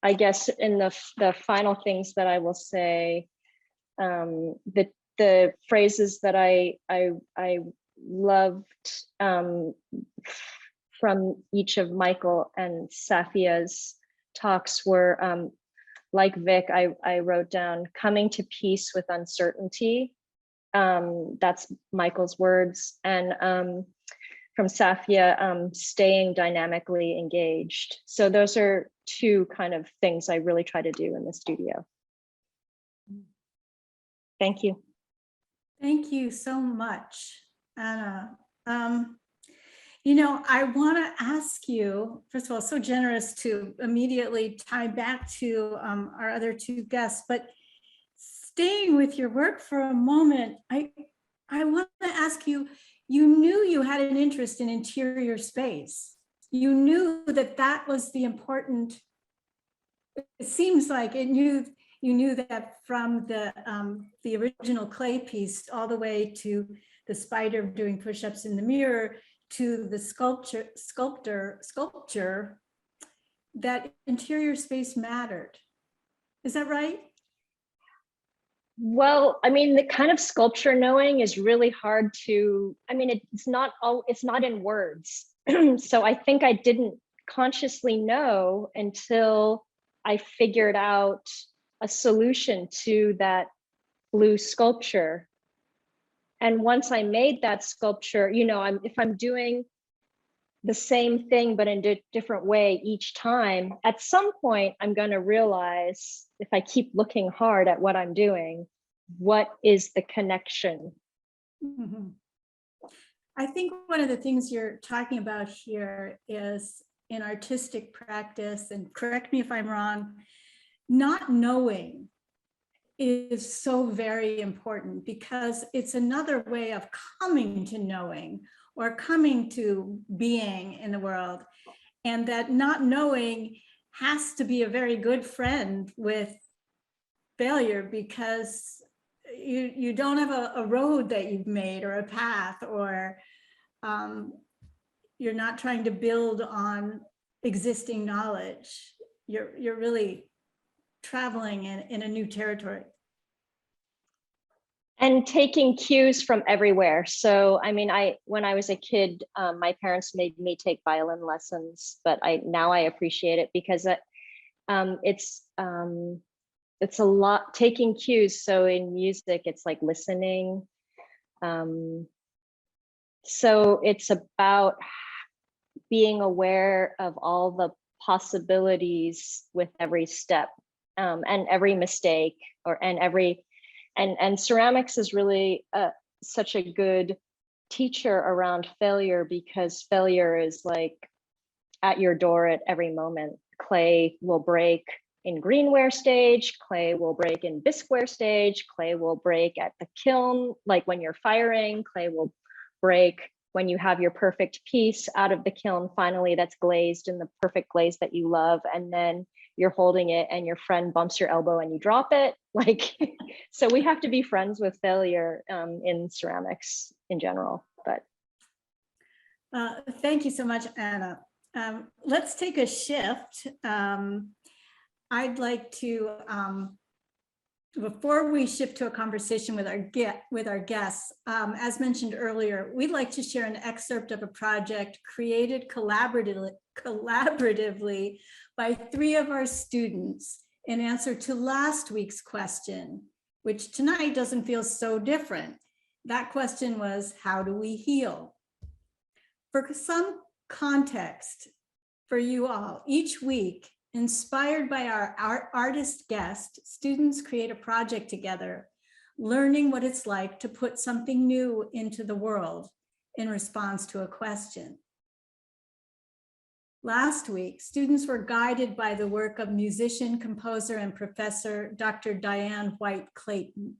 I guess in the final things that I will say, the phrases that I loved from each of Michael and Safiya's talks were, like Vic, I wrote down coming to peace with uncertainty. That's Michael's words. And from Safiya, staying dynamically engaged. So those are two kind of things I really try to do in the studio. Thank you. Thank you so much, Anna. You know, I want to ask you, first of all, so generous to immediately tie back to our other two guests, but staying with your work for a moment, I want to ask you, you knew you had an interest in interior space. You knew that that was the important, it seems like you knew that from the original clay piece all the way to the spider doing push-ups in the mirror to the sculpture, that interior space mattered. Is that right? Well, I mean, the kind of sculpture knowing is really hard to, I mean, it's not in words. So I think I didn't consciously know until I figured out a solution to that blue sculpture. And once I made that sculpture, you know, if I'm doing the same thing, but in a different way each time, at some point, I'm going to realize, if I keep looking hard at what I'm doing, what is the connection? Mm-hmm. I think one of the things you're talking about here is in artistic practice, and correct me if I'm wrong, not knowing is so very important because it's another way of coming to knowing or coming to being in the world. And that not knowing has to be a very good friend with failure because you don't have a road that you've made or a path, or you're not trying to build on existing knowledge. You're really traveling in a new territory. And taking cues from everywhere. So, I mean, when I was a kid, my parents made me take violin lessons, but now I appreciate it because it's a lot, taking cues. So in music, it's like listening. So it's about being aware of all the possibilities with every step, and every mistake, and ceramics is really such a good teacher around failure, because failure is like at your door at every moment. Clay will break in greenware stage, clay will break in bisqueware stage, clay will break at the kiln, like when you're firing, clay will break when you have your perfect piece out of the kiln finally that's glazed in the perfect glaze that you love, and then you're holding it and your friend bumps your elbow and you drop it. Like, so we have to be friends with failure in ceramics in general. But thank you so much, Anna. Let's take a shift. I'd like to, before we shift to a conversation with our guests, as mentioned earlier, we'd like to share an excerpt of a project created collaboratively by 3 of our students in answer to last week's question, which tonight doesn't feel so different. That question was, how do we heal? For some context for you all, each week, inspired by our artist guest, students create a project together, learning what it's like to put something new into the world in response to a question. Last week, students were guided by the work of musician, composer, and professor Dr. Diane White Clayton.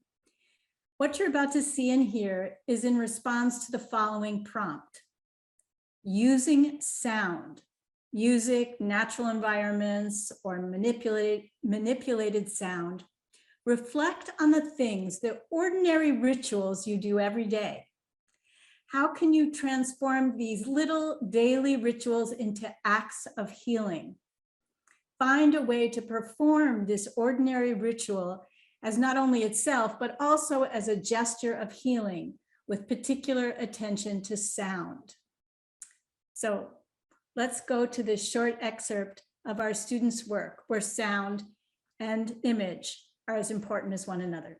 What you're about to see and hear is in response to the following prompt: using sound, music, natural environments, or manipulated sound. Reflect on the things, the ordinary rituals you do every day. How can you transform these little daily rituals into acts of healing? Find a way to perform this ordinary ritual as not only itself, but also as a gesture of healing with particular attention to sound. So let's go to this short excerpt of our students' work where sound and image are as important as one another.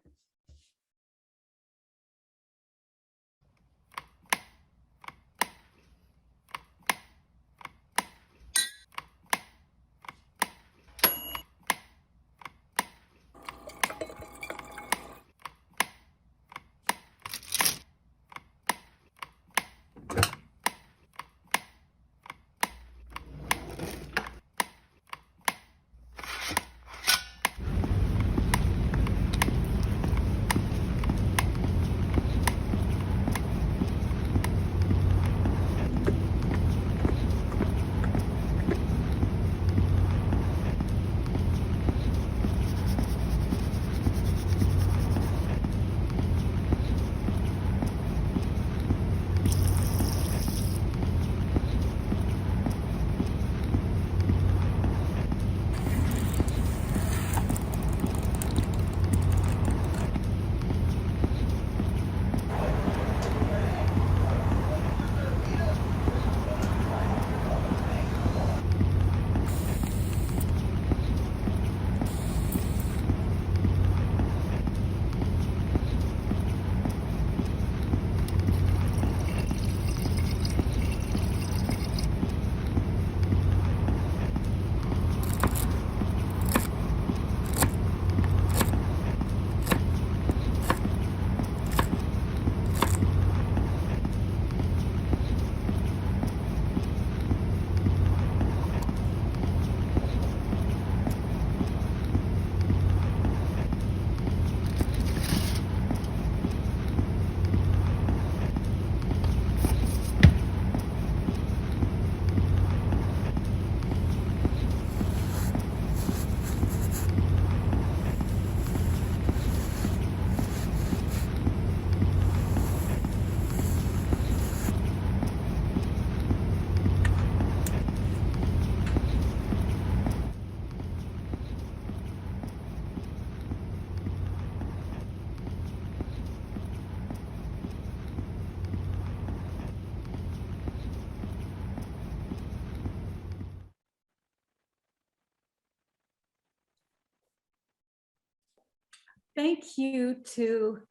Thank you to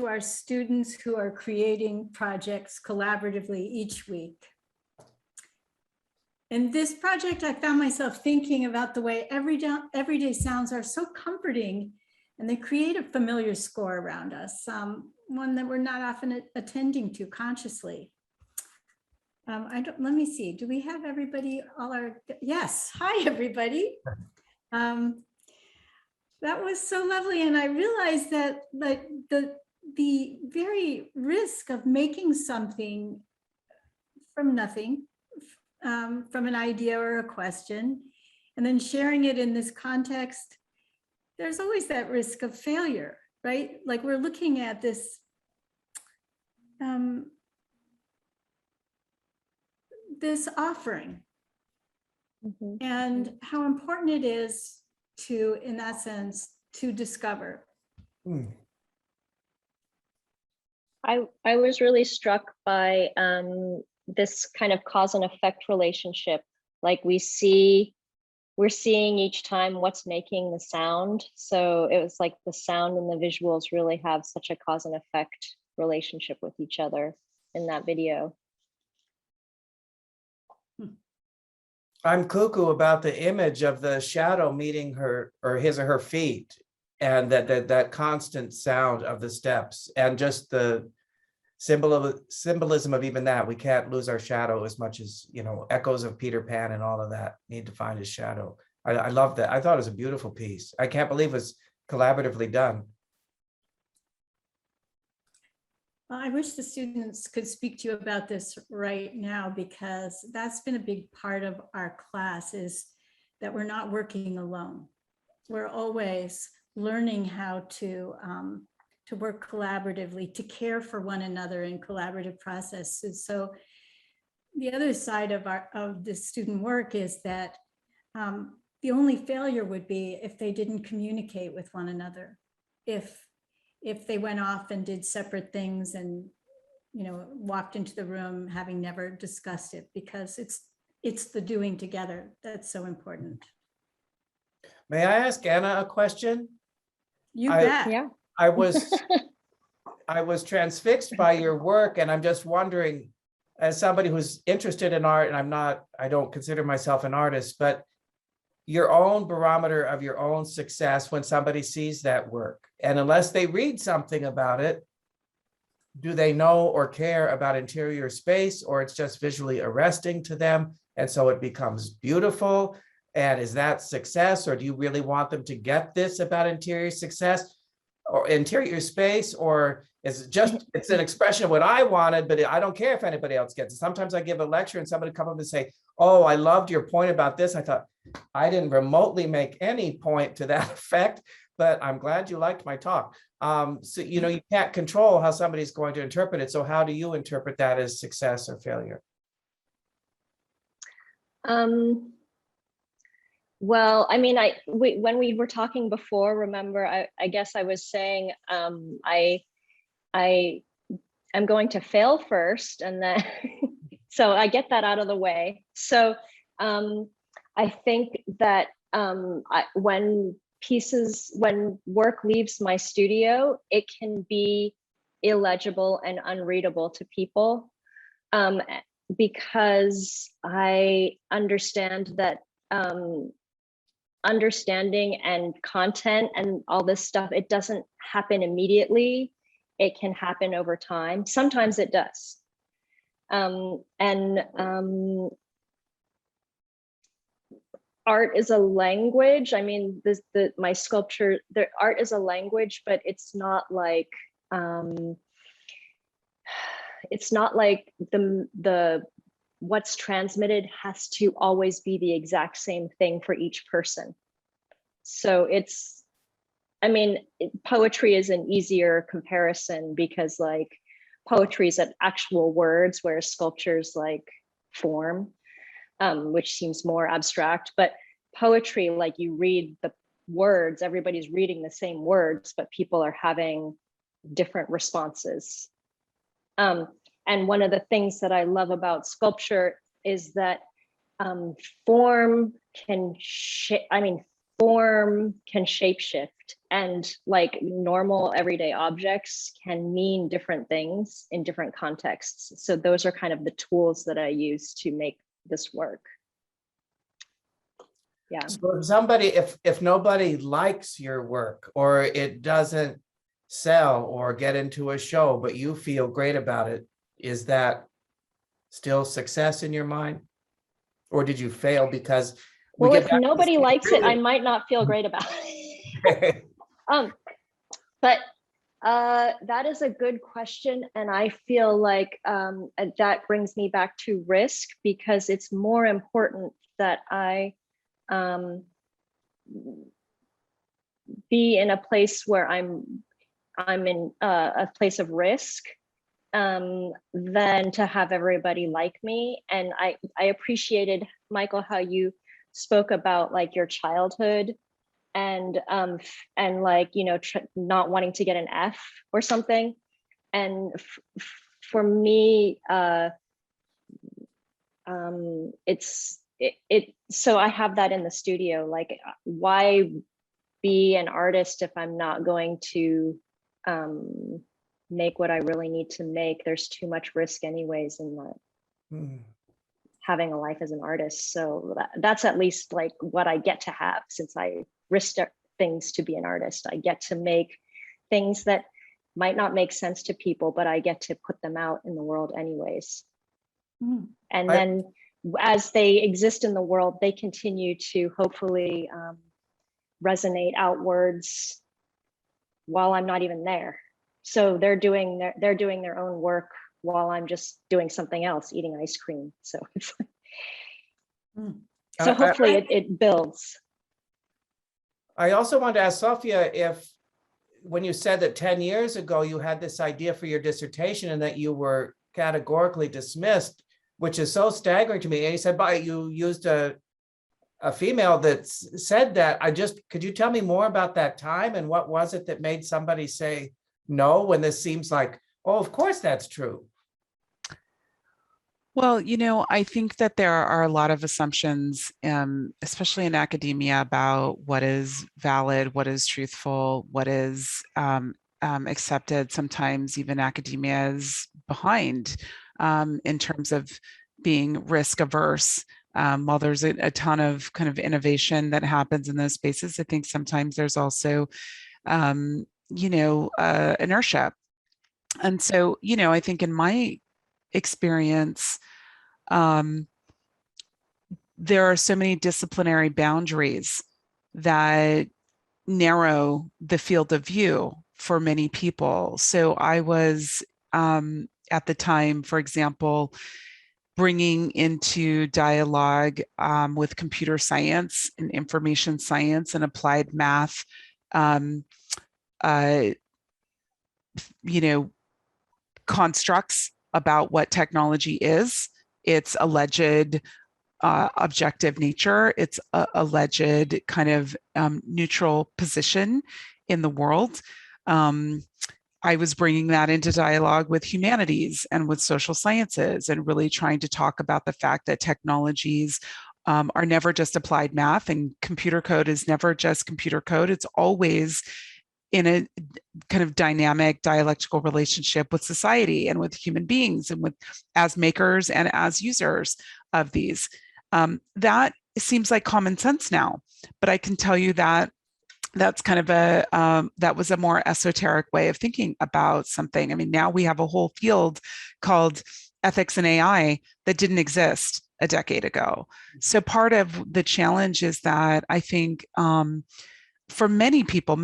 our students who are creating projects collaboratively each week. In this project, I found myself thinking about the way everyday sounds are so comforting, and they create a familiar score around us, one that we're not often attending to consciously. Let me see, do we have everybody, yes, hi everybody. That was so lovely, and I realized that the very risk of making something from nothing, from an idea or a question, and then sharing it in this context, there's always that risk of failure, right? Like we're looking at this this offering, and how important it is to, in that sense, to discover. I was really struck by this kind of cause and effect relationship. Like we're seeing each time what's making the sound. So it was like the sound and the visuals really have such a cause and effect relationship with each other in that video. I'm cuckoo about the image of the shadow meeting her, or his or her feet, and that constant sound of the steps, and just the symbolism of even that. We can't lose our shadow as much as, echoes of Peter Pan and all of that need to find his shadow. I love that. I thought it was a beautiful piece. I can't believe it was collaboratively done. Well, I wish the students could speak to you about this right now, because that's been a big part of our class, is that we're not working alone. We're always learning how to work collaboratively, to care for one another in collaborative processes. So the other side of the student work is that the only failure would be if they didn't communicate with one another. If they went off and did separate things and, walked into the room having never discussed it, because it's the doing together that's so important. May I ask Anna a question? You bet. Yeah. I was transfixed by your work, and I'm just wondering, as somebody who's interested in art, and I don't consider myself an artist, but your own barometer of your own success when somebody sees that work. And unless they read something about it, do they know or care about interior space, or it's just visually arresting to them, and so it becomes beautiful? And is that success, or do you really want them to get this about interior success or interior space, or is it just, it's an expression of what I wanted, but I don't care if anybody else gets it? Sometimes I give a lecture and somebody come up and say, oh, I loved your point about this. I thought, I didn't remotely make any point to that effect, but I'm glad you liked my talk. So, you can't control how somebody's going to interpret it. So how do you interpret that as success or failure? Well, I mean, when we were talking before, remember, I guess I was saying I am going to fail first, and then so I get that out of the way. So I think that when work leaves my studio, it can be illegible and unreadable to people, because I understand that understanding and content and all this stuff, it doesn't happen immediately. It can happen over time. Sometimes it does. Art is a language. I mean, my sculpture, art is a language, but it's not like the what's transmitted has to always be the exact same thing for each person. So poetry is an easier comparison, because like poetry is actual words, whereas sculpture is like form, which seems more abstract. But poetry, like you read the words, everybody's reading the same words, but people are having different responses. And one of the things that I love about sculpture is that form can shapeshift, and like normal everyday objects can mean different things in different contexts. So those are kind of the tools that I use to make this work. Yeah. So if nobody likes your work, or it doesn't sell or get into a show, but you feel great about it, is that still success in your mind? Or did you fail because if nobody likes it, I might not feel great about it. But that is a good question. And I feel like that brings me back to risk, because it's more important that I be in a place where I'm in a place of risk, than to have everybody like me. And I appreciated, Michael, how you spoke about like your childhood and like, not wanting to get an F or something. And for me, so I have that in the studio. Like, why be an artist if I'm not going to make what I really need to make? There's too much risk anyways in that. Having a life as an artist. So that's at least like what I get to have, since I risked things to be an artist. I get to make things that might not make sense to people, but I get to put them out in the world anyways. Mm. And then as they exist in the world, they continue to hopefully resonate outwards while I'm not even there. So they're doing their own work while I'm just doing something else, eating ice cream. So it's so hopefully it builds. I also wanted to ask Safiya if, when you said that 10 years ago you had this idea for your dissertation and that you were categorically dismissed, which is so staggering to me. And you said, but you used a female that said that. Could you tell me more about that time and what was it that made somebody say no when this seems like, oh, of course that's true? Well, I think that there are a lot of assumptions, especially in academia, about what is valid, what is truthful, what is accepted. Sometimes even academia is behind in terms of being risk averse. While there's a ton of kind of innovation that happens in those spaces, I think sometimes there's also, inertia. And so, I think in my experience, there are so many disciplinary boundaries that narrow the field of view for many people. So I was at the time, for example, bringing into dialogue with computer science and information science and applied math, constructs about what technology is, its alleged objective nature, its alleged kind of neutral position in the world. I was bringing that into dialogue with humanities and with social sciences and really trying to talk about the fact that technologies are never just applied math, and computer code is never just computer code. It's always in a kind of dynamic dialectical relationship with society and with human beings and with as makers and as users of these. That seems like common sense now, but I can tell you that that's kind of that was a more esoteric way of thinking about something. I mean, now we have a whole field called ethics and AI that didn't exist a decade ago. So part of the challenge is that I think for many people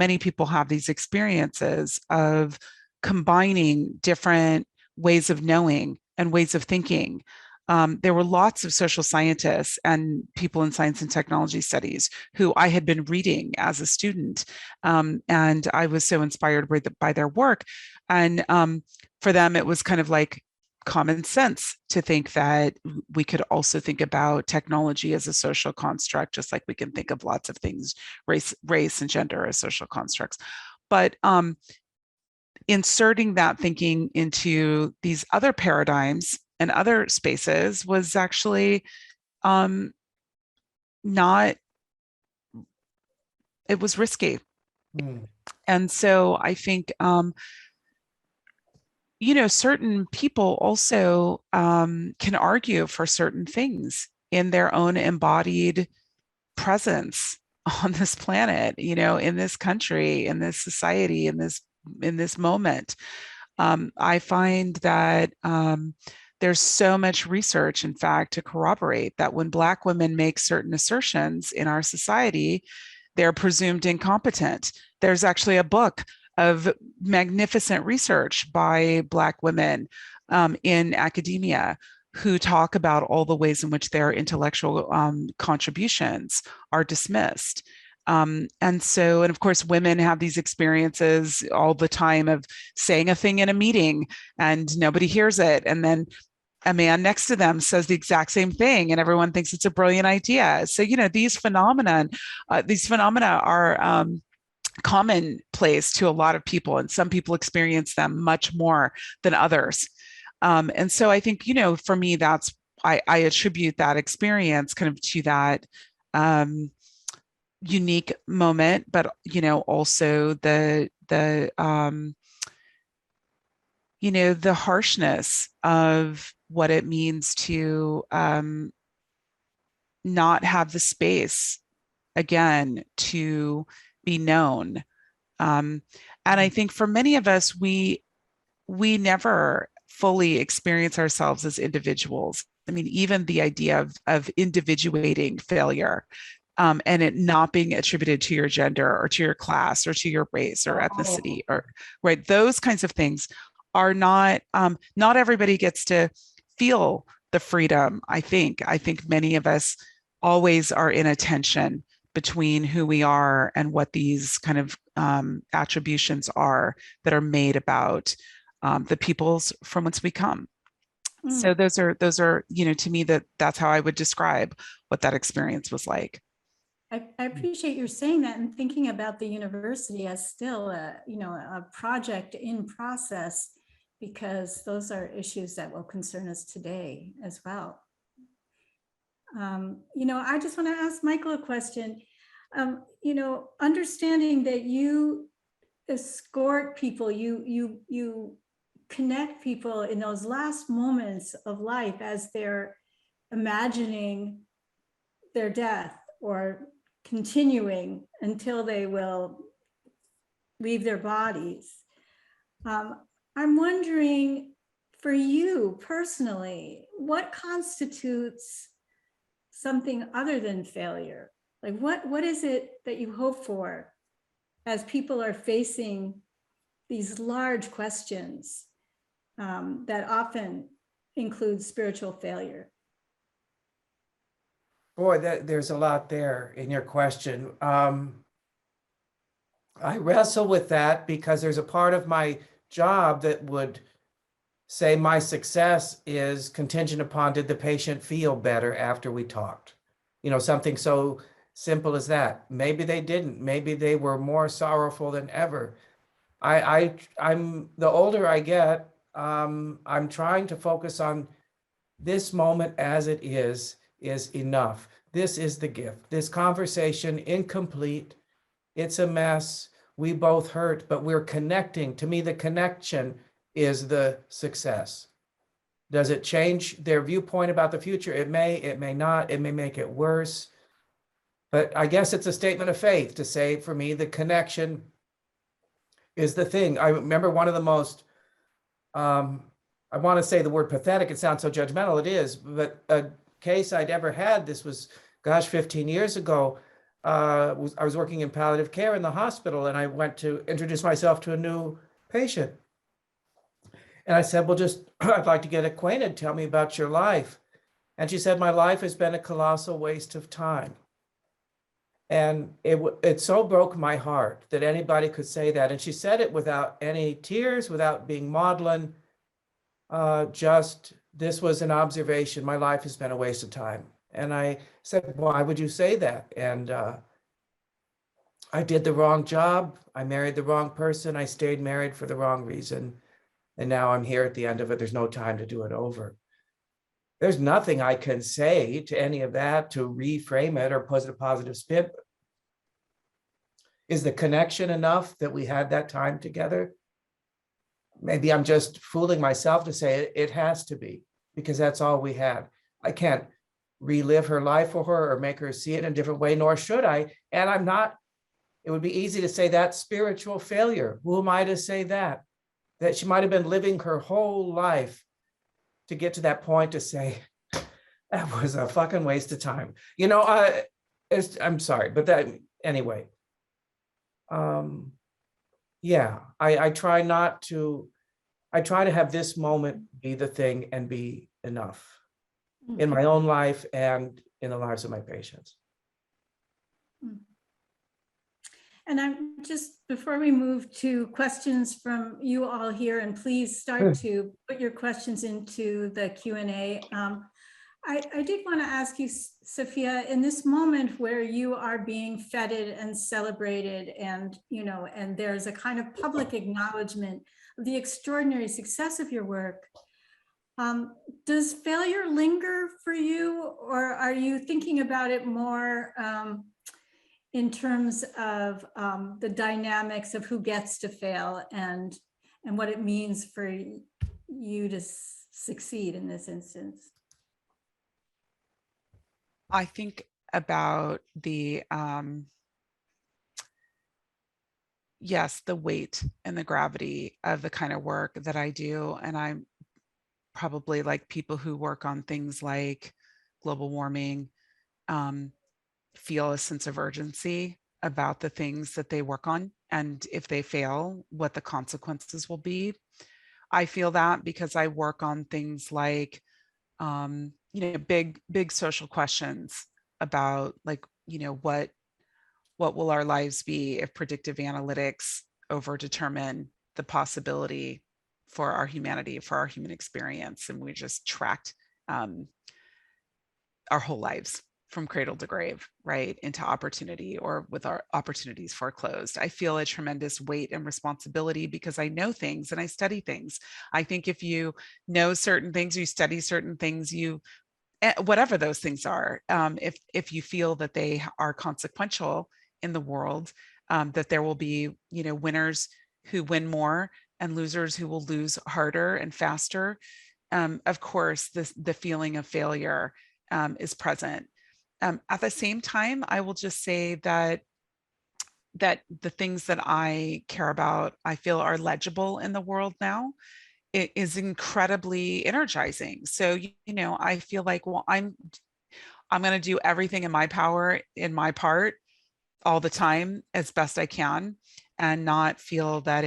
have these experiences of combining different ways of knowing and ways of thinking. There were lots of social scientists and people in science and technology studies who I had been reading as a student, and I was so inspired by their work. And for them, it was kind of like common sense to think that we could also think about technology as a social construct, just like we can think of lots of things, race and gender as social constructs. But inserting that thinking into these other paradigms and other spaces was actually not, it was risky. And so I think certain people also can argue for certain things in their own embodied presence on this planet, in this country, in this society, in this moment. I find that there's so much research, in fact, to corroborate that when Black women make certain assertions in our society, they're presumed incompetent. There's actually a book of magnificent research by Black women in academia who talk about all the ways in which their intellectual contributions are dismissed. And of course, women have these experiences all the time of saying a thing in a meeting and nobody hears it. And then a man next to them says the exact same thing and everyone thinks it's a brilliant idea. So, these phenomena are commonplace to a lot of people, and some people experience them much more than others. And so I think, for me, that's, I attribute that experience kind of to that unique moment, but, also the harshness of what it means to not have the space again to be known. And I think for many of us, we never fully experience ourselves as individuals. I mean, even the idea of individuating failure, and it not being attributed to your gender or to your class or to your race or ethnicity, Oh, or right, those kinds of things are not everybody gets to feel the freedom. I think many of us always are in a tension between who we are and what these kind of attributions are that are made about the peoples from whence we come. So mm. those are, to me, that's how I would describe what that experience was like. I appreciate your saying that and thinking about the university as still a project in process, because those are issues that will concern us today as well. I just want to ask Michael a question. Understanding that you escort people, you connect people in those last moments of life as they're imagining their death or continuing until they will leave their bodies. I'm wondering, for you personally, what constitutes something other than failure? Like what is it that you hope for as people are facing these large questions that often include spiritual failure? Boy, there's a lot there in your question. I wrestle with that because there's a part of my job that would say my success is contingent upon, did the patient feel better after we talked? Something so simple as that. Maybe they didn't. Maybe they were more sorrowful than ever. I'm the older I get, I'm trying to focus on this moment as it is enough. This is the gift. This conversation, incomplete. It's a mess. We both hurt, but we're connecting. To me, the connection is the success. Does it change their viewpoint about the future? It may not. It may make it worse. But I guess it's a statement of faith to say, for me, the connection is the thing. I remember one of the most, I want to say the word pathetic, it sounds so judgmental, it is, but a case I'd ever had, this was, 15 years ago, I was working in palliative care in the hospital, and I went to introduce myself to a new patient. And I said, well, I'd like to get acquainted. Tell me about your life. And she said, my life has been a colossal waste of time. And it so broke my heart that anybody could say that. And she said it without any tears, without being maudlin. This was an observation. My life has been a waste of time. And I said, why would you say that? And I did the wrong job. I married the wrong person. I stayed married for the wrong reason. And now I'm here at the end of it. There's no time to do it over. There's nothing I can say to any of that to reframe it or put a positive spin. Is the connection enough that we had that time together? Maybe I'm just fooling myself to say it has to be, because that's all we had. I can't relive her life for her or make her see it in a different way, nor should I. And I'm not, it would be easy to say that's spiritual failure. Who am I to say that? That she might have been living her whole life to get to that point to say, that was a fucking waste of time. I'm sorry, but anyway. Yeah, I try to have this moment be the thing and be enough in my own life and in the lives of my patients. And I'm just, before we move to questions from you all here, and please start to put your questions into the Q&A. I did want to ask you, Safiya, in this moment where you are being feted and celebrated, and and there's a kind of public acknowledgement of the extraordinary success of your work, does failure linger for you, or are you thinking about it more in terms of the dynamics of who gets to fail and what it means for you to succeed in this instance? I think about yes, the weight and the gravity of the kind of work that I do. And I'm probably like people who work on things like global warming, feel a sense of urgency about the things that they work on. And if they fail, what the consequences will be. I feel that because I work on things like, big social questions about like, what will our lives be if predictive analytics over determine the possibility for our humanity, for our human experience, and we just tracked our whole lives from cradle to grave, right, into opportunity, or with our opportunities foreclosed. I feel a tremendous weight and responsibility because I know things and I study things. I think if you know certain things, you study certain things, whatever those things are, if you feel that they are consequential in the world, that there will be, winners who win more and losers who will lose harder and faster. Of course, the feeling of failure is present. At the same time, I will just say that the things that I care about, I feel are legible in the world now. It is incredibly energizing. So, I feel like, well, I'm going to do everything in my power, in my part, all the time as best I can, and not feel that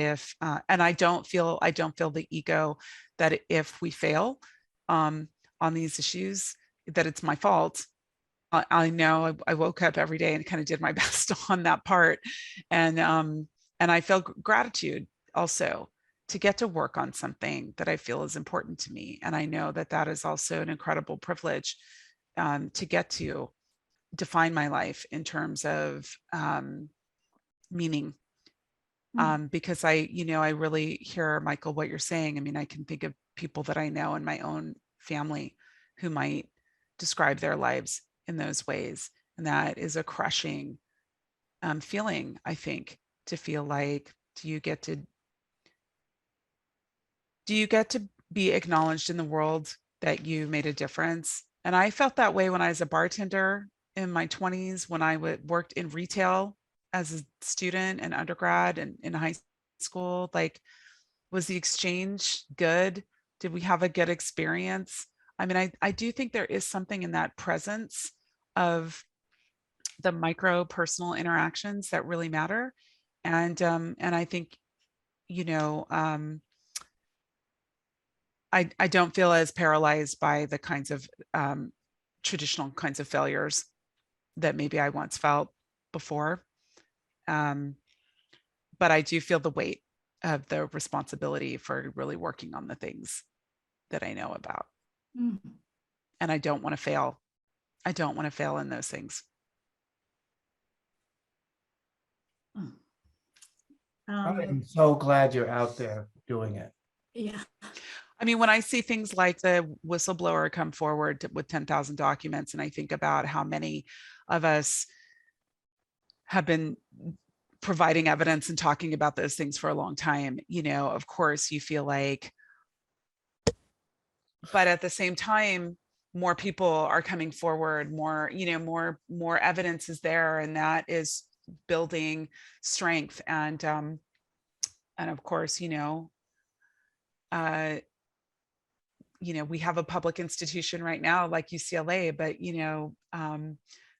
and I don't feel the ego that if we fail on these issues, that it's my fault. I know I woke up every day and kind of did my best on that part. And I feel gratitude also to get to work on something that I feel is important to me. And I know that that is also an incredible privilege, to get to define my life in terms of meaning. Because I really hear, Michael, what you're saying. I mean, I can think of people that I know in my own family who might describe their lives in those ways. And that is a crushing feeling, I think, to feel like, do you get to be acknowledged in the world that you made a difference? And I felt that way when I was a bartender in my 20s, when I worked in retail as a student and undergrad and in high school. Like, was the exchange good? Did we have a good experience? I mean, I do think there is something in that presence of the micro personal interactions that really matter. And I think, I don't feel as paralyzed by the kinds of traditional kinds of failures that maybe I once felt before. But I do feel the weight of the responsibility for really working on the things that I know about. And I don't want to fail. I don't want to fail in those things. I'm so glad you're out there doing it. Yeah. I mean, when I see things like the whistleblower come forward with 10,000 documents, and I think about how many of us have been providing evidence and talking about those things for a long time, of course you feel like, but at the same time, more people are coming forward, more evidence is there, and that is building strength. And of course, we have a public institution right now like UCLA, but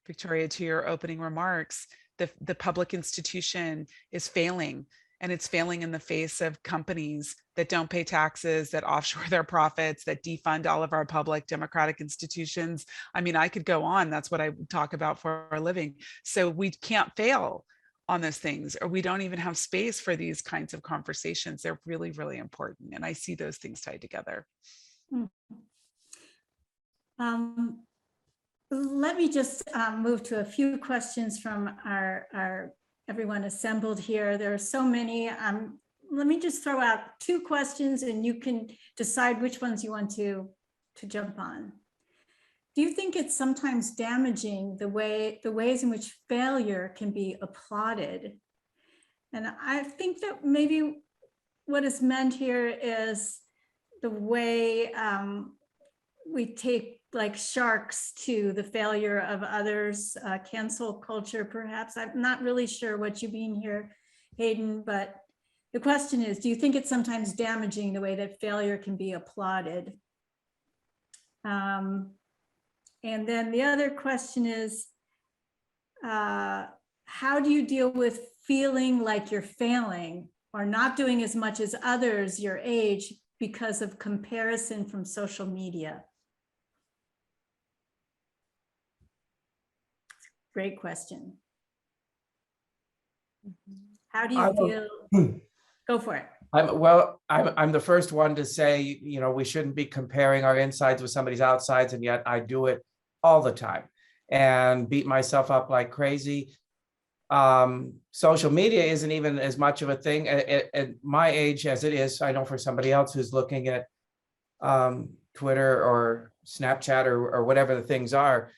Victoria, to your opening remarks, the public institution is failing, and it's failing in the face of companies that don't pay taxes, that offshore their profits, that defund all of our public democratic institutions. I mean, I could go on. That's what I talk about for a living. So we can't fail on those things, or we don't even have space for these kinds of conversations. They're really, really important. And I see those things tied together. Let me just move to a few questions from our everyone assembled here. There are so many. Let me just throw out two questions, and you can decide which ones you want to jump on. Do you think it's sometimes damaging the ways in which failure can be applauded? And I think that maybe what is meant here is the way we take like sharks to the failure of others, cancel culture, perhaps. I'm not really sure what you mean here Hayden, but the question is, do you think it's sometimes damaging the way that failure can be applauded? And then the other question is, how do you deal with feeling like you're failing or not doing as much as others your age because of comparison from social media? Great question. How do you feel? Go for it. I'm the first one to say, you know, we shouldn't be comparing our insides with somebody's outsides, and yet I do it all the time and beat myself up like crazy. Social media isn't even as much of a thing at my age as it is, I know, for somebody else who's looking at Twitter or Snapchat or whatever the things are.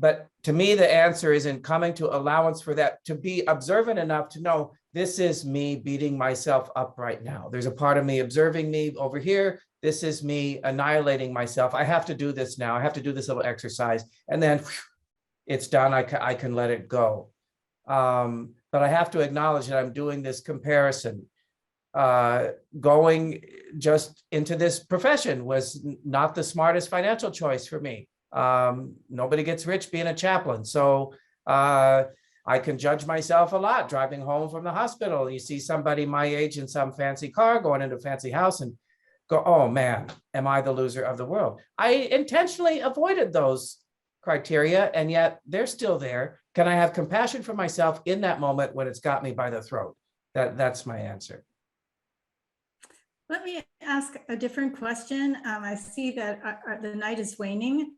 But to me, the answer is in coming to allowance for that, to be observant enough to know this is me beating myself up right now. There's a part of me observing me over here. This is me annihilating myself. I have to do this now. I have to do this little exercise, and then whew, it's done. I can let it go. But I have to acknowledge that I'm doing this comparison. Going just into this profession was not the smartest financial choice for me. Nobody gets rich being a chaplain. So I can judge myself a lot driving home from the hospital. You see somebody my age in some fancy car going into a fancy house and go, oh man, am I the loser of the world? I intentionally avoided those criteria, and yet they're still there. Can I have compassion for myself in that moment when it's got me by the throat? That's my answer. Let me ask a different question. I see that the night is waning.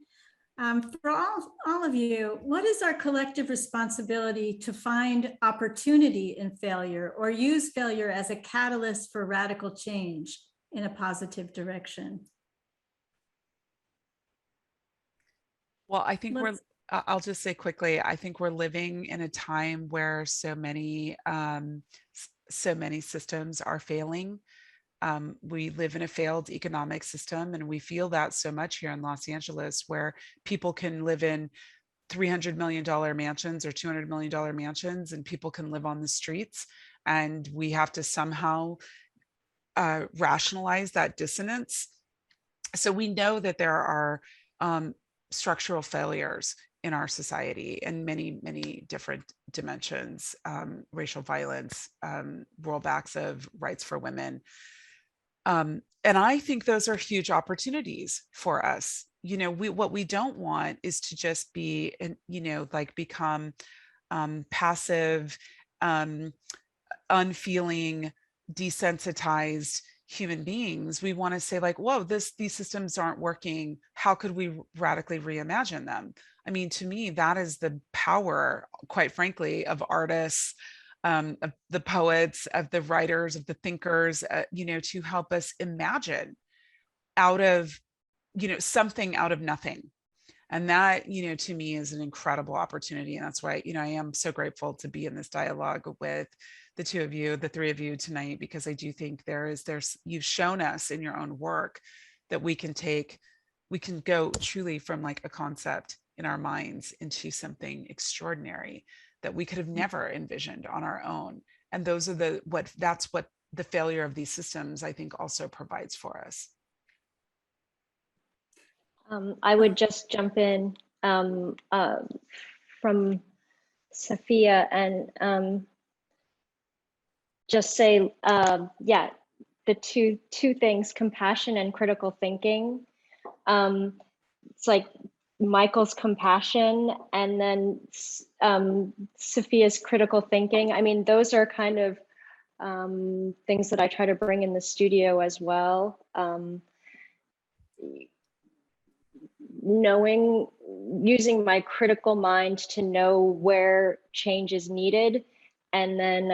For all of you, what is our collective responsibility to find opportunity in failure or use failure as a catalyst for radical change in a positive direction? Well, I think I'll just say quickly, I think we're living in a time where so many systems are failing. We live in a failed economic system, and we feel that so much here in Los Angeles, where people can live in $300 million mansions or $200 million mansions, and people can live on the streets. And we have to somehow rationalize that dissonance. So we know that there are structural failures in our in many, many different dimensions, racial violence, rollbacks of rights for women. And I think those are huge opportunities for us. You know, what we don't want is to just be, you know, like become passive, unfeeling, desensitized human beings. We want to say like, whoa, these systems aren't working. How could we radically reimagine them? I mean, to me, that is the power, quite frankly, of artists, of the poets, of the writers, of the thinkers, you know, to help us imagine out of, you know, something out of nothing. And that, you know, to me is an incredible opportunity. And that's why, you know, I am so grateful to be in this dialogue with the two of you, the three of you tonight, because I do think you've shown us in your own work that we can go truly from like a concept in our minds into something extraordinary that we could have never envisioned on our own. And those are that's what the failure of these systems, I think, also provides for us. I would just jump in from Safiya and just say, yeah, the two things, compassion and critical thinking. It's like Michael's compassion and then Safiya's critical thinking. I mean, those are kind of things that I try to bring in the studio as well. Using my critical mind to know where change is needed, and then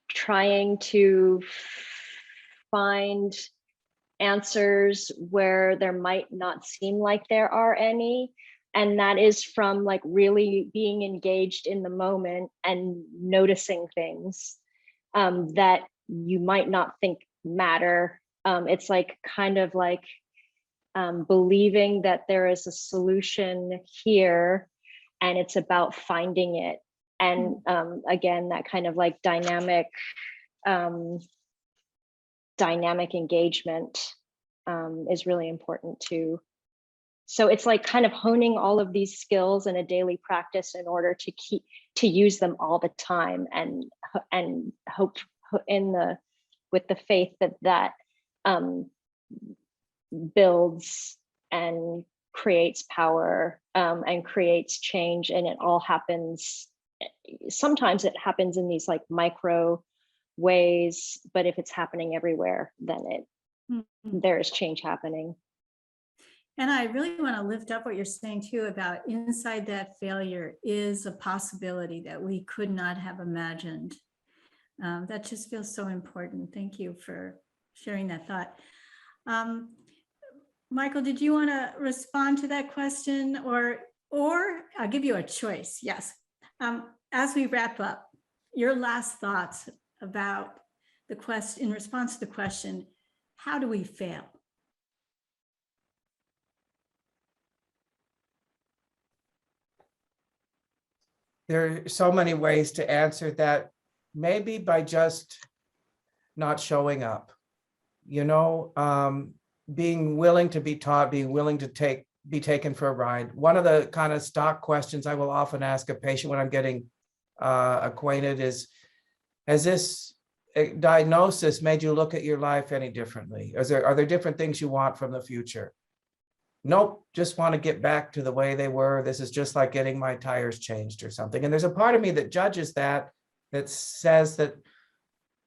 trying to find answers where there might not seem like there are any. And that is from like really being engaged in the moment and noticing things that you might not think matter. It's like kind of like believing that there is a solution here and it's about finding it. And again, that kind of like dynamic engagement is really important too. So it's like kind of honing all of these skills in a daily practice in order to use them all the time, and hope with the faith that builds and creates power and creates change. And it all happens, sometimes it happens in these like micro ways, but if it's happening everywhere, then there is change happening. And I really want to lift up what you're saying too about inside that failure is a possibility that we could not have imagined. That just feels so important. Thank you for sharing that thought. Michael, did you want to respond to that question, or I'll give you a choice? Yes. As we wrap up, your last thoughts about the question, in response to the question, how do we fail? There are so many ways to answer that. Maybe by just not showing up, being willing to be taught, being willing to be taken for a ride. One of the kind of stock questions I will often ask a patient when I'm getting acquainted is, has this diagnosis made you look at your life any differently? Are there different things you want from the future? Nope, just want to get back to the way they were. This is just like getting my tires changed or something. And there's a part of me that judges that says that,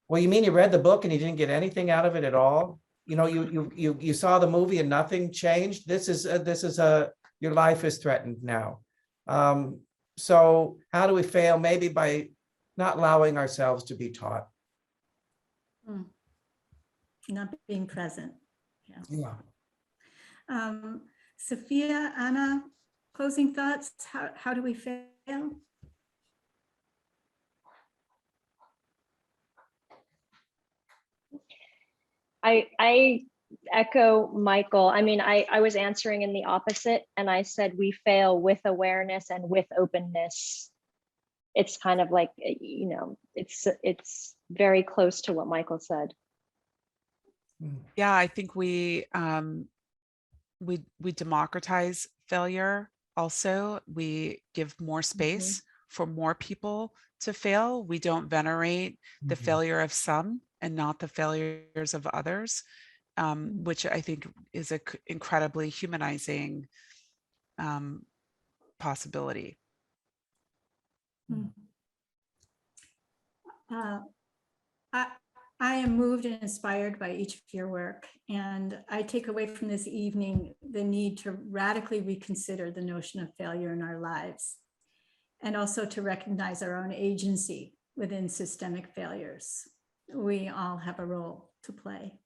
well, you mean you read the book and you didn't get anything out of it at all? You saw the movie and nothing changed. This is your life is threatened now. So how do we fail? Maybe by not allowing ourselves to be taught. Not being present. Yeah. Safiya, Anna, closing thoughts. How do we fail? I echo Michael. I mean, I was answering in the opposite, and I said we fail with awareness and with openness. It's kind of like, it's very close to what Michael said. Yeah, I think we democratize failure. Also, we give more space for more people to fail. We don't venerate the failure of some and not the failures of others, which I think is an incredibly humanizing possibility. I am moved and inspired by each of your work, and I take away from this evening the need to radically reconsider the notion of failure in our lives, and also to recognize our own agency within systemic failures. We all have a role to play.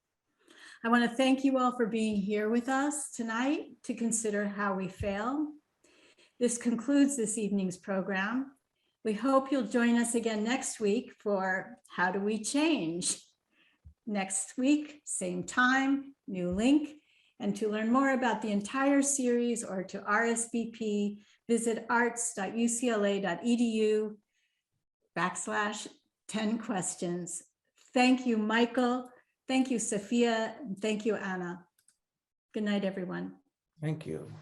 I want to thank you all for being here with us tonight to consider how we fail. This concludes this evening's program. We hope you'll join us again next week for How Do We Change? Next week, same time, new link. And to learn more about the entire series or to RSVP, visit arts.ucla.edu/10questions. Thank you, Michael. Thank you, Safiya. Thank you, Anna. Good night, everyone. Thank you.